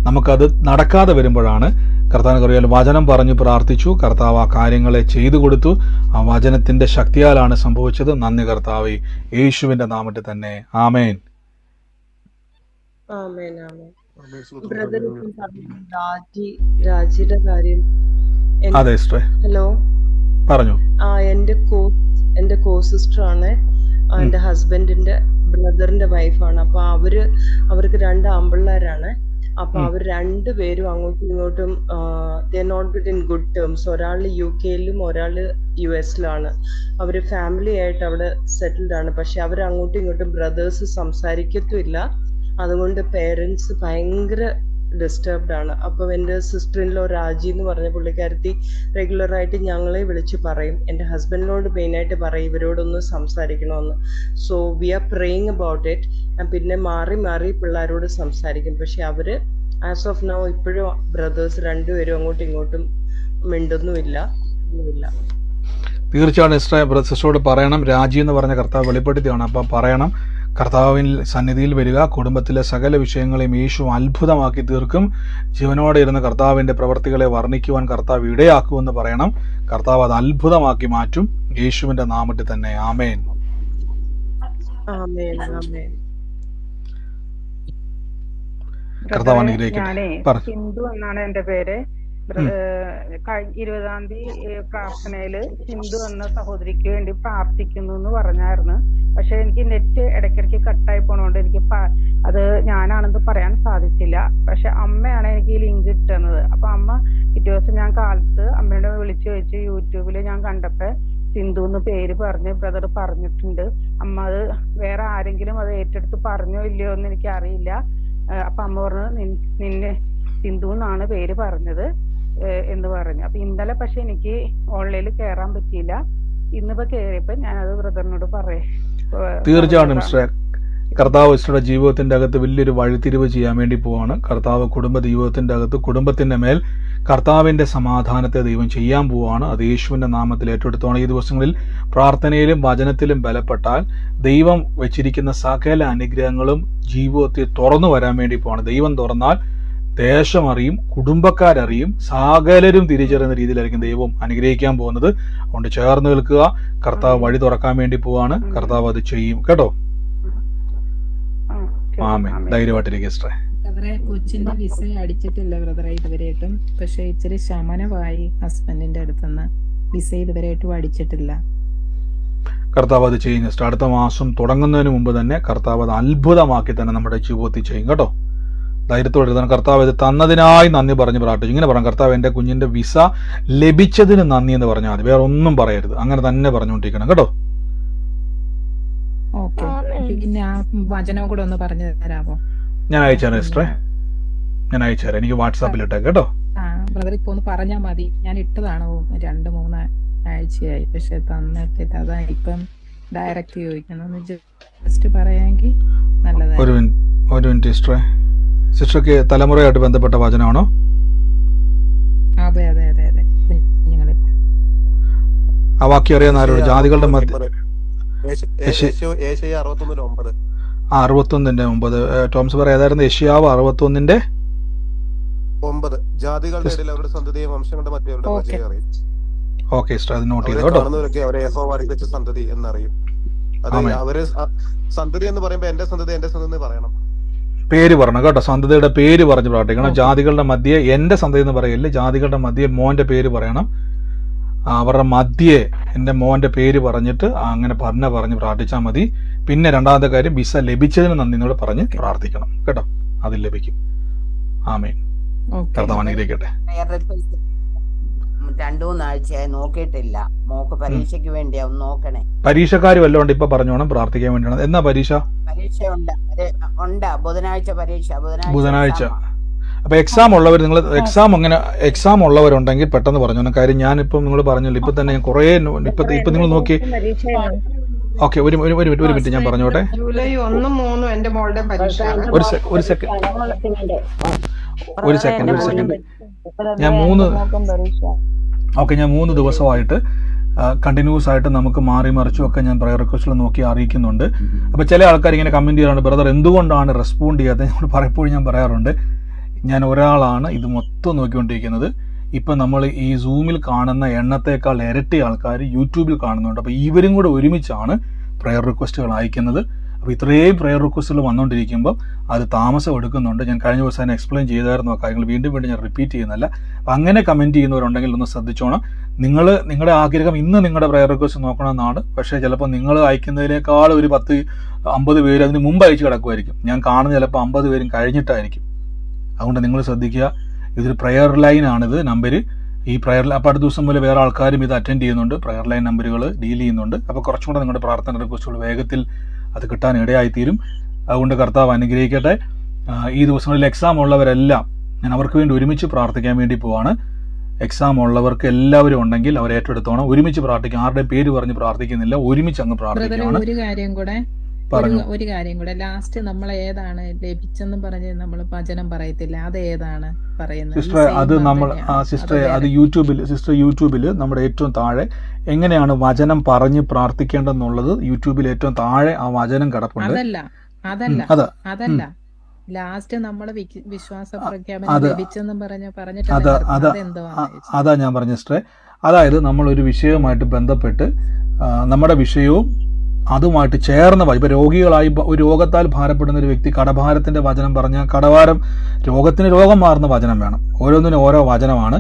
A: നമുക്കത് നടക്കാതെ വരുമ്പോഴാണ്. കർത്താവിന് അറിയാലോ, വചനം പറഞ്ഞു പ്രാർത്ഥിച്ചു, കർത്താവ് ആ കാര്യങ്ങളെ ചെയ്തു കൊടുത്തു. ആ വചനത്തിൻ്റെ ശക്തിയാലാണ് സംഭവിച്ചത്. നന്ദി കർത്താവേ, യേശുവിൻ്റെ നാമത്തിൽ തന്നെ ആമേൻ.
I: ആമേൻ ആമേൻ. ബ്രദർ ഇപ്പം പറഞ്ഞു രാജിയുടെ കാര്യം.
A: അതെ സിസ്റ്ററെ,
I: ഹലോ,
A: പറഞ്ഞു.
I: എന്റെ കോ സിസ്റ്റർ ആണ്. എന്റെ ഹസ്ബൻഡിന്റെ ബ്രദറിന്റെ വൈഫാണ്. അപ്പൊ അവർക്ക് 2 ആമ്പിള്ളേരാണ്. അപ്പൊ അവർ രണ്ടുപേരും അങ്ങോട്ടും ഇങ്ങോട്ടും not good in good terms. ഒരാള് UK-ലും ഒരാള് US-ലാണ്. അവര് ഫാമിലി ആയിട്ട് അവിടെ സെറ്റിൽഡ് ആണ്. പക്ഷെ അവർ അങ്ങോട്ടും ഇങ്ങോട്ടും ബ്രദേഴ്സ് സംസാരിക്കത്തുമില്ല. അതുകൊണ്ട് പേരൻസ് ഭയങ്കര ഡിസ്റ്റർബ്ഡ് ആണ്. അപ്പൊ എന്റെ സിസ്റ്റർ ഇൻ ലോ രാജി എന്ന് പറഞ്ഞ പുള്ളിക്കാരത്തി റെഗുലർ ആയിട്ട് ഞങ്ങളെ വിളിച്ച് പറയും, എന്റെ ഹസ്ബൻഡിനോട് മെയിനായിട്ട് പറയും ഇവരോടൊന്ന് സംസാരിക്കണമെന്ന്. So we are praying about it. പിന്നെ മാറി മാറി പിള്ളേരോട് സംസാരിക്കും. പക്ഷെ അവര് ആസ് ഓഫ് നൗ ഇപ്പോഴും ബ്രദേഴ്സ് രണ്ടുപേരും അങ്ങോട്ടും ഇങ്ങോട്ടും മിണ്ടുന്നുമില്ല.
A: തീർച്ചയായിട്ടും സിസ്റ്ററോട് പറയണം. രാജി എന്ന് പറഞ്ഞ കർത്താവ് വെളിപ്പെടുത്തിയാണ്. അപ്പം പറയണം, കർത്താവിൻ സന്നിധിയിൽ വരിക, കുടുംബത്തിലെ സകല വിഷയങ്ങളെയും യേശു അത്ഭുതമാക്കി തീർക്കും, ജീവനോടെ ഇരുന്ന് കർത്താവിൻ്റെ പ്രവർത്തികളെ വർണ്ണിക്കുവാൻ കർത്താവ് ഇടയാക്കുമെന്ന് പറയണം. കർത്താവ് അത് അത്ഭുതമാക്കി മാറ്റും, യേശുവിൻ്റെ നാമത്തിൽ തന്നെ. ആമേൻ. കർത്താവ് അനുഗ്രഹിക്കട്ടെ.
J: ഹിന്ദു എന്നാണ് എന്റെ പേര്. 20-ാം തീയതി പ്രാർത്ഥനയില് ഹിന്ദു എന്ന സഹോദരിക്ക് വേണ്ടി പ്രാർത്ഥിക്കുന്നു എന്ന് പറഞ്ഞായിരുന്നു. പക്ഷെ എനിക്ക് നെറ്റ് ഇടയ്ക്കിടയ്ക്ക് കട്ടായി പോണോണ്ട് എനിക്ക് അത് ഞാനാണെന്ന് പറയാൻ സാധിച്ചില്ല. പക്ഷെ അമ്മയാണ് എനിക്ക് ഈ ലിങ്ക് ഇട്ടുന്നത്. അപ്പൊ അമ്മ പിറ്റേ ദിവസം ഞാൻ കാലത്ത് അമ്മയോട് വിളിച്ചു ചോദിച്ചു. യൂട്യൂബിൽ ഞാൻ കണ്ടപ്പോ സിന്ധു എന്ന് പേര് പറഞ്ഞ് ബ്രദർ പറഞ്ഞിട്ടുണ്ട്. അമ്മ അത് വേറെ ആരെങ്കിലും അത് ഏറ്റെടുത്ത് പറഞ്ഞോ ഇല്ലയോ എന്ന് എനിക്ക് അറിയില്ല. അപ്പൊ അമ്മ പറഞ്ഞു നിന്നെ സിന്ധു എന്നാണ് പേര് പറഞ്ഞത് എന്ന് പറഞ്ഞു. അപ്പൊ ഇന്നലെ പക്ഷെ എനിക്ക് ഓൺലൈനിൽ കയറാൻ പറ്റിയില്ല. ഇന്നിപ്പോ കയറിയപ്പോ ഞാനത് ബ്രദറിനോട്
A: തീർച്ചയായിട്ടും കർത്താവ് സിസ്റ്ററുടെ ജീവിതത്തിന്റെ അകത്ത് വലിയൊരു വഴിത്തിരിവ് ചെയ്യാൻ വേണ്ടി പോവാണ്. കർത്താവ് കുടുംബ ജീവിതത്തിന്റെ അകത്ത് കുടുംബത്തിന്റെ മേൽ കർത്താവിന്റെ സമാധാനത്തെ ദൈവം ചെയ്യാൻ പോവാണ്. അത് യേശുവിന്റെ നാമത്തിൽ ഏറ്റെടുത്തോണം. ഈ ദിവസങ്ങളിൽ പ്രാർത്ഥനയിലും വചനത്തിലും ബലപ്പെട്ടാൽ ദൈവം വെച്ചിരിക്കുന്ന സകല അനുഗ്രഹങ്ങളും ജീവിതത്തിൽ തുറന്നു വരാൻ വേണ്ടി പോവാണ്. ദൈവം തുറന്നാൽ ദേശം അറിയും, കുടുംബക്കാരറിയും, സകലരും തിരിച്ചറിയുന്ന രീതിയിലായിരിക്കും ദൈവം അനുഗ്രഹിക്കാൻ പോകുന്നത്. അതുകൊണ്ട് ചേർന്ന് നിൽക്കുക. കർത്താവ് വഴി തുറക്കാൻ വേണ്ടി പോവാണ്. കർത്താവ് അത് ചെയ്യും കേട്ടോ. ആമേൻ. ധൈര്യമായിട്ടിരിക്കുക സിസ്റ്ററെ.
K: ബ്രദറെ, കൊച്ചിന്റെ വിസ അടിച്ചിട്ടില്ല ബ്രദറെ ഇതുവരെയായിട്ടും. പക്ഷെ ഇച്ചിരി ശമനമായി ഹസ്ബൻഡിന്റെ അടുത്തുനിന്ന്. വിസ ഇതുവരെയായിട്ടും അടിച്ചിട്ടില്ല.
A: കർത്താവ് അത് ചെയ്യും സിസ്റ്റർ. അടുത്ത മാസം തുടങ്ങുന്നതിന് മുമ്പ് തന്നെ കർത്താവ് അത് അത്ഭുതമാക്കി തന്നെ നമ്മുടെ ജീവിതത്തിൽ ചെയ്യും കേട്ടോ. ധൈര്യത്തോടെ എഴുതാൻ. കർത്താവ് ഇത് തന്നതിനായി നന്ദി പറഞ്ഞ് പ്രാർത്ഥിച്ചു. ഇങ്ങനെ പറയാം, കർത്താവ് എൻ്റെ കുഞ്ഞിന്റെ വിസ ലഭിച്ചതിന് നന്ദി എന്ന് പറഞ്ഞാൽ മതി, വേറെ ഒന്നും പറയരുത്. അങ്ങനെ തന്നെ പറഞ്ഞുകൊണ്ടിരിക്കണം കേട്ടോ.
K: പിന്നെ ആ വചനം കൂടെ ഒന്ന് പറഞ്ഞു തരാമോ?
A: ഞാൻ അയച്ചുതരാം സിസ്റ്ററെ, ഞാൻ അയച്ചുതരാം. എനിക്ക് വാട്സാപ്പിൽ ഇട്ടേക്ക് കേട്ടോ.
K: ബ്രദർ ഇപ്പൊ ഒന്ന് പറഞ്ഞാൽ മതി. ഞാൻ ഇട്ടതാണ് 2-3 ആഴ്ചയായി, പക്ഷെ തന്നിട്ടില്ല. അതാ ഇപ്പം ഡയറക്റ്റ് ചോദിക്കുന്നു. ജസ്റ്റ് പറയാമെങ്കിൽ നല്ലതായി.
A: ഒരു മിനിറ്റ് സിസ്റ്ററെ. സിസ്റ്റർക്ക് തലമുറയായിട്ട് ബന്ധപ്പെട്ട വചനമാണോ?
K: അതെ അതെ അതെ അതെ.
A: ആ വാക്യം അറിയാവുന്ന ആരോട്? ജാതികളുടെ 61:9. ടോംസ് പറ ഏതായിരുന്നു? യെശയ്യാവ് 61:9.
L: ജാതികളുടെ ഇടയിൽ അവരുടെ സന്തതിയെ വംശങ്ങളുടെ മധ്യ അവരുടെ പ്രജയെ അറിയും.
A: ഓക്കെ സിസ്റ്റർ, അത് നോട്ട് ചെയ്തു കേട്ടോ.
L: അവരെ യഹോവ സന്തതി എന്നറിയും. അത് അവര് സന്തതി എന്ന് പറയുമ്പോ എന്റെ സന്തതി എന്ന് പറയണം.
A: പേര് പറഞ്ഞു കേട്ടോ. സന്തതിയുടെ പേര് പറഞ്ഞ് പ്രാർത്ഥിക്കണം. ജാതികളുടെ മധ്യേ എന്റെ സന്തതി എന്ന് പറയല്ലേ, ജാതികളുടെ മധ്യേ മോന്റെ പേര് പറയണം. അവരുടെ മധ്യേ എൻ്റെ മോന്റെ പേര് പറഞ്ഞിട്ട് അങ്ങനെ പറഞ്ഞ് പ്രാർത്ഥിച്ചാൽ മതി. പിന്നെ രണ്ടാമത്തെ കാര്യം, വിസ ലഭിച്ചതിന് നന്ദി എന്നോട് പറഞ്ഞ് പ്രാർത്ഥിക്കണം കേട്ടോ. അത് ലഭിക്കും. ആമേൻ. കർത്താവ് അനുഗ്രഹിക്കട്ടെ.
M: 2-3 ആഴ്ചയായി നോക്കിയിട്ടില്ല. മോക്ക് പരീക്ഷയ്ക്ക് വേണ്ടിയാ ഒന്ന് നോക്കണേ.
A: പരീക്ഷക്കാർ വല്ലതുകൊണ്ട് ഇപ്പൊ പറഞ്ഞോണം പ്രാർത്ഥിക്കാൻ വേണ്ടിയാണ്. എന്നാ പരീക്ഷ?
M: പരീക്ഷയുണ്ട്. ബുധനാഴ്ച പരീക്ഷ.
A: ബുധനാഴ്ച. അപ്പൊ എക്സാം ഉള്ളവർ, നിങ്ങൾ എക്സാം ഉള്ളവരുണ്ടെങ്കിൽ പെട്ടെന്ന് പറഞ്ഞു. കാര്യം ഞാനിപ്പം നിങ്ങൾ പറഞ്ഞല്ലോ, ഇപ്പൊ തന്നെ കുറെ ഇപ്പൊ നിങ്ങൾ നോക്കി. ഓക്കെ, ഒരു മിനിറ്റ് ഞാൻ പറഞ്ഞോട്ടെ.
D: ജൂലൈ 1-3 എന്റെ മോളുടെ പരീക്ഷ.
A: ഒരു സെക്കൻഡ്. ഞാൻ 3 ദിവസമായിട്ട് കണ്ടിന്യൂസ് ആയിട്ട് നമുക്ക് മാറി മറിച്ചും ഒക്കെ ഞാൻ പ്രയർ റിക്വസ്റ്റുകൾ നോക്കി അറിയിക്കുന്നുണ്ട്. അപ്പോൾ ചില ആൾക്കാർ ഇങ്ങനെ കമൻറ്റ് ചെയ്യാറുണ്ട്, ബ്രദർ എന്തുകൊണ്ടാണ് റെസ്പോണ്ട് ചെയ്യാത്തത്? ഞങ്ങൾ പലപ്പോഴും ഞാൻ പറയാറുണ്ട്, ഞാൻ ഒരാളാണ് ഇത് മൊത്തം നോക്കിക്കൊണ്ടിരിക്കുന്നത്. ഇപ്പം നമ്മൾ ഈ സൂമിൽ കാണുന്ന എണ്ണത്തേക്കാൾ ഇരട്ടി ആൾക്കാർ യൂട്യൂബിൽ കാണുന്നുണ്ട്. അപ്പോൾ ഇവരും കൂടെ ഒരുമിച്ചാണ് പ്രയർ റിക്വസ്റ്റുകൾ അയക്കുന്നത്. അപ്പോൾ ഇത്രയും പ്രയർ റിക്വസ്റ്റുകൾ വന്നുകൊണ്ടിരിക്കുമ്പോൾ അത് താമസം എടുക്കുന്നുണ്ട്. ഞാൻ കഴിഞ്ഞ ദിവസം തന്നെ എക്സ്പ്ലെയിൻ ചെയ്തായിരുന്നു ആ കാര്യങ്ങൾ, വീണ്ടും ഞാൻ റിപ്പീറ്റ് ചെയ്യുന്നില്ല. അപ്പം അങ്ങനെ കമൻറ്റ് ചെയ്യുന്നവരുണ്ടെങ്കിൽ ഒന്ന് ശ്രദ്ധിച്ചോണം. നിങ്ങളുടെ ആഗ്രഹം ഇന്ന് നിങ്ങളുടെ പ്രയർ റിക്വസ്റ്റ് നോക്കണമെന്നാണ്, പക്ഷേ ചിലപ്പോൾ നിങ്ങൾ അയക്കുന്നതിനേക്കാൾ ഒരു 10-50 പേര് അതിന് മുമ്പ് അയച്ചു കിടക്കുമായിരിക്കും. ഞാൻ കാണുന്ന ചിലപ്പോൾ 50 പേരും കഴിഞ്ഞിട്ടായിരിക്കും. അതുകൊണ്ട് നിങ്ങൾ ശ്രദ്ധിക്കുക, ഇതൊരു പ്രയർ ലൈനാണിത് നമ്പർ. ഈ പ്രയർ അപ്പോൾ അടുത്ത ദിവസം പോലെ വേറെ ആൾക്കാരും ഇത് അറ്റൻഡ് ചെയ്യുന്നുണ്ട്, പ്രയർ ലൈൻ നമ്പറുകൾ ഡീൽ ചെയ്യുന്നുണ്ട്. അപ്പോൾ കുറച്ചും കൂടെ നിങ്ങളുടെ പ്രാർത്ഥന റിക്വസ്റ്റുകൾ വേഗത്തിൽ അത് കിട്ടാൻ ഇടയായിത്തീരും. അതുകൊണ്ട് കർത്താവ് അനുഗ്രഹിക്കട്ടെ. ഈ ദിവസങ്ങളിൽ എക്സാം ഉള്ളവരെല്ലാം ഞാൻ അവർക്ക് വേണ്ടി ഒരുമിച്ച് പ്രാർത്ഥിക്കാൻ വേണ്ടി പോവാണ്. എക്സാം ഉള്ളവർക്ക് എല്ലാവരും ഉണ്ടെങ്കിൽ അവർ ഏറ്റെടുത്തോണം. ഒരുമിച്ച് പ്രാർത്ഥിക്കാം. ആരുടെയും പേര് പറഞ്ഞ് പ്രാർത്ഥിക്കുന്നില്ല, ഒരുമിച്ച് അങ്ങ് പ്രാർത്ഥിക്കുകയാണ്.
K: ഒരു കാര്യം കൂടെ ലാസ്റ്റ് നമ്മൾ ഏതാണ് ലഭിച്ചെന്ന് പറഞ്ഞ് നമ്മൾ വചനം പറയത്തില്ല, അത് ഏതാണ് പറയുന്നത്
A: സിസ്റ്റർ? അത് നമ്മൾ സിസ്റ്റർ അത് യൂട്യൂബിൽ നമ്മുടെ ഏറ്റവും താഴെ എങ്ങനെയാണ് വചനം പറഞ്ഞ് പ്രാർത്ഥിക്കേണ്ടെന്നുള്ളത് യൂട്യൂബിൽ ഏറ്റവും താഴെ ആ വചനം കിടപ്പുണ്ട്.
K: അതല്ല ലാസ്റ്റ് നമ്മൾ വിശ്വാസ പ്രഖ്യാപനം ലഭിച്ചെന്നും പറഞ്ഞിട്ട്
A: അതാ ഞാൻ പറഞ്ഞ സിസ്റ്ററെ. അതായത് നമ്മൾ ഒരു വിഷയവുമായിട്ട് ബന്ധപ്പെട്ട് നമ്മുടെ വിഷയവും അതുമായിട്ട് ചേർന്ന ഇപ്പൊ രോഗികളായി ഒരു രോഗത്താൽ ഭാരപ്പെടുന്ന ഒരു വ്യക്തി കടഭാരത്തിന്റെ വചനം പറഞ്ഞാൽ രോഗത്തിന് രോഗം മാറുന്ന വചനം വേണം. ഓരോന്നിനും ഓരോ വചനമാണ്.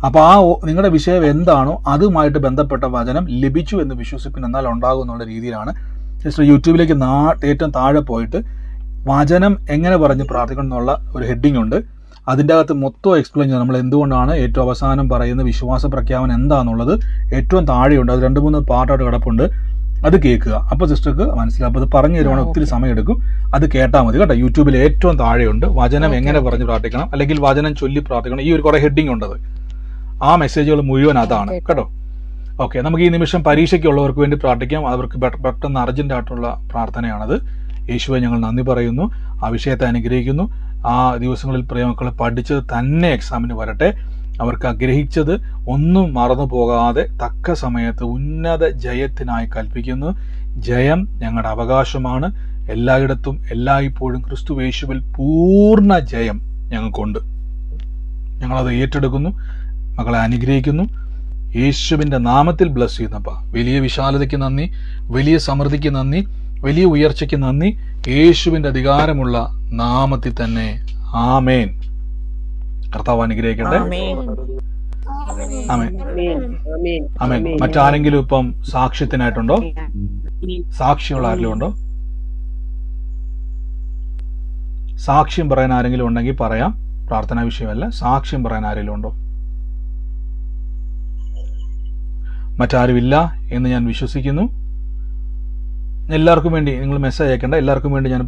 A: അപ്പോൾ നിങ്ങളുടെ വിഷയം എന്താണോ അതുമായിട്ട് ബന്ധപ്പെട്ട വചനം ലഭിച്ചു എന്ന് വിശ്വസിപ്പിന് എന്നാൽ ഉണ്ടാകും എന്നുള്ള രീതിയിലാണ് സിസ്റ്റർ യൂട്യൂബിലേക്ക് ഏറ്റവും താഴെ പോയിട്ട് വചനം എങ്ങനെ പറഞ്ഞ് പ്രാർത്ഥിക്കണം എന്നുള്ള ഒരു ഹെഡിങ് ഉണ്ട്. അതിൻ്റെ അകത്ത് മൊത്തം എക്സ്പ്ലെയിൻ ചെയ്ത് നമ്മൾ എന്തുകൊണ്ടാണ് ഏറ്റവും അവസാനം പറയുന്ന വിശ്വാസ പ്രഖ്യാപനം എന്താണെന്നുള്ളത് ഏറ്റവും താഴെയുണ്ട്. അത് 2-3 പാർട്ടായിട്ട് കിടപ്പുണ്ട്. അത് കേൾക്കുക. അപ്പോൾ സിസ്റ്റർക്ക് മനസ്സിലാവും. അപ്പോൾ അത് പറഞ്ഞു തരുവാണെങ്കിൽ ഒത്തിരി സമയം എടുക്കും. അത് കേട്ടാൽ മതി കേട്ടോ. യൂട്യൂബിൽ ഏറ്റവും താഴെയുണ്ട് വചനം എങ്ങനെ പറഞ്ഞ് പ്രാർത്ഥിക്കണം, അല്ലെങ്കിൽ വചനം ചൊല്ലി പ്രാർത്ഥിക്കണം. ഈ ഒരു കുറേ ഹെഡിങ് ഉണ്ടത്. ആ മെസ്സേജുകൾ മുഴുവൻ അതാണ് കേട്ടോ. ഓക്കെ, നമുക്ക് ഈ നിമിഷം പരീക്ഷയ്ക്കുള്ളവർക്ക് വേണ്ടി പ്രാർത്ഥിക്കാം. അവർക്ക് പെട്ടെന്ന് അർജന്റ് ആയിട്ടുള്ള പ്രാർത്ഥനയാണത്. യേശുവെ ഞങ്ങൾ നന്ദി പറയുന്നു, ആ വിഷയത്തെ അനുഗ്രഹിക്കുന്നു. ആ ദിവസങ്ങളിൽ പ്രിയമക്കൾ പഠിച്ചത് തന്നെ എക്സാമിന് വരട്ടെ. അവർക്ക് ആഗ്രഹിച്ചത് ഒന്നും മറന്നു പോകാതെ തക്ക സമയത്ത് ഉന്നത ജയത്തിനായി കൽപ്പിക്കുന്നു. ജയം ഞങ്ങളുടെ അവകാശമാണ്. എല്ലായിടത്തും എല്ലായ്പ്പോഴും ക്രിസ്തു യേശുവിൽ പൂർണ്ണ ജയം ഞങ്ങൾക്കുണ്ട്. ഞങ്ങളത് ഏറ്റെടുക്കുന്നു. മകളെ അനുഗ്രഹിക്കുന്നു. യേശുവിൻ്റെ നാമത്തിൽ ബ്ലസ് ചെയ്യുന്നപ്പ വലിയ വിശാലതയ്ക്ക് നന്ദി, വലിയ സമൃദ്ധിക്ക് നന്ദി, വലിയ ഉയർച്ചയ്ക്ക് നന്ദി. യേശുവിൻ്റെ അധികാരമുള്ള നാമത്തിൽ തന്നെ ആമേൻ. കർത്താവ് അനുഗ്രഹിക്കട്ടെ. ആമേൻ ആമേൻ. മറ്റാരെങ്കിലും ഇപ്പം സാക്ഷ്യത്തിനായിട്ടുണ്ടോ? സാക്ഷിയുള്ള ആരെങ്കിലും ഉണ്ടോ? സാക്ഷ്യം പറയാൻ ആരെങ്കിലും ഉണ്ടെങ്കിൽ പറയാം. പ്രാർത്ഥനാ വിഷയമല്ല, സാക്ഷ്യം പറയാൻ ആരെങ്കിലും ഉണ്ടോ? മറ്റാരുമില്ല എന്ന് ഞാൻ വിശ്വസിക്കുന്നു. എല്ലാവർക്കും വേണ്ടി നിങ്ങൾ മെസ്സേജ് അയക്കേണ്ട. എല്ലാവർക്കും വേണ്ടി ഞാൻ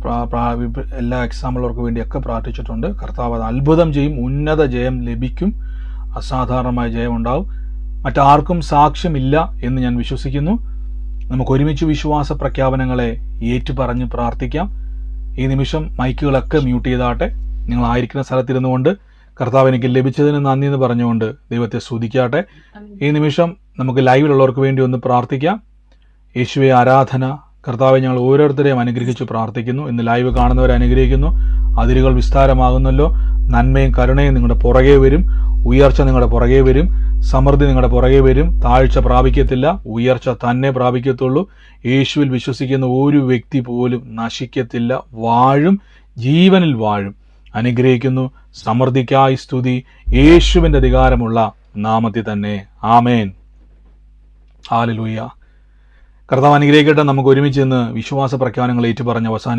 A: എല്ലാ എക്സാമുള്ളവർക്ക് വേണ്ടിയൊക്കെ പ്രാർത്ഥിച്ചിട്ടുണ്ട്. കർത്താവ് അത് അത്ഭുതം ചെയ്യും. ഉന്നത ജയം ലഭിക്കും. അസാധാരണമായ ജയം ഉണ്ടാവും. മറ്റാർക്കും സാക്ഷ്യമില്ല എന്ന് ഞാൻ വിശ്വസിക്കുന്നു. നമുക്ക് ഒരുമിച്ച് വിശ്വാസ പ്രഖ്യാപനങ്ങളെ ഏറ്റുപറഞ്ഞ് പ്രാർത്ഥിക്കാം. ഈ നിമിഷം മൈക്കുകളൊക്കെ മ്യൂട്ട് ചെയ്താട്ടെ. നിങ്ങളായിരിക്കുന്ന സ്ഥലത്തിരുന്നു കൊണ്ട് കർത്താവ് എനിക്ക് ലഭിച്ചതിന് നന്ദി എന്ന് പറഞ്ഞുകൊണ്ട് ദൈവത്തെ സ്തുതിക്കാട്ടെ. ഈ നിമിഷം നമുക്ക് ലൈവിലുള്ളവർക്ക് വേണ്ടി ഒന്ന് പ്രാർത്ഥിക്കാം. യേശുവെ ആരാധന. കർത്താവെ ഞങ്ങൾ ഓരോരുത്തരെയും അനുഗ്രഹിച്ച് പ്രാർത്ഥിക്കുന്നു. ഇന്ന് ലൈവ് കാണുന്നവരെ അനുഗ്രഹിക്കുന്നു. അതിരുകൾ വിസ്താരമാകുന്നല്ലോ. നന്മയും കരുണയും നിങ്ങളുടെ പുറകെ വരും. ഉയർച്ച നിങ്ങളുടെ പുറകെ വരും. സമൃദ്ധി നിങ്ങളുടെ പുറകെ വരും. താഴ്ച പ്രാപിക്കത്തില്ല, ഉയർച്ച തന്നെ പ്രാപിക്കത്തുള്ളൂ. യേശുവിൽ വിശ്വസിക്കുന്ന ഒരു വ്യക്തി പോലും നശിക്കത്തില്ല, വാഴും, ജീവനിൽ വാഴും. അനുഗ്രഹിക്കുന്നു. സമൃദ്ധിക്കായി സ്തുതി. യേശുവിൻ്റെ അധികാരമുള്ള നാമത്തിൽ തന്നെ ആമേൻ. ഹല്ലേലൂയ. കർത്താവ് അനുഗ്രഹിക്കട്ടെ. നമുക്ക് ഒരുമിച്ച് ഇന്ന് വിശ്വാസ പ്രഖ്യാപനങ്ങൾ ഏറ്റുപറഞ്ഞ് അവസാനം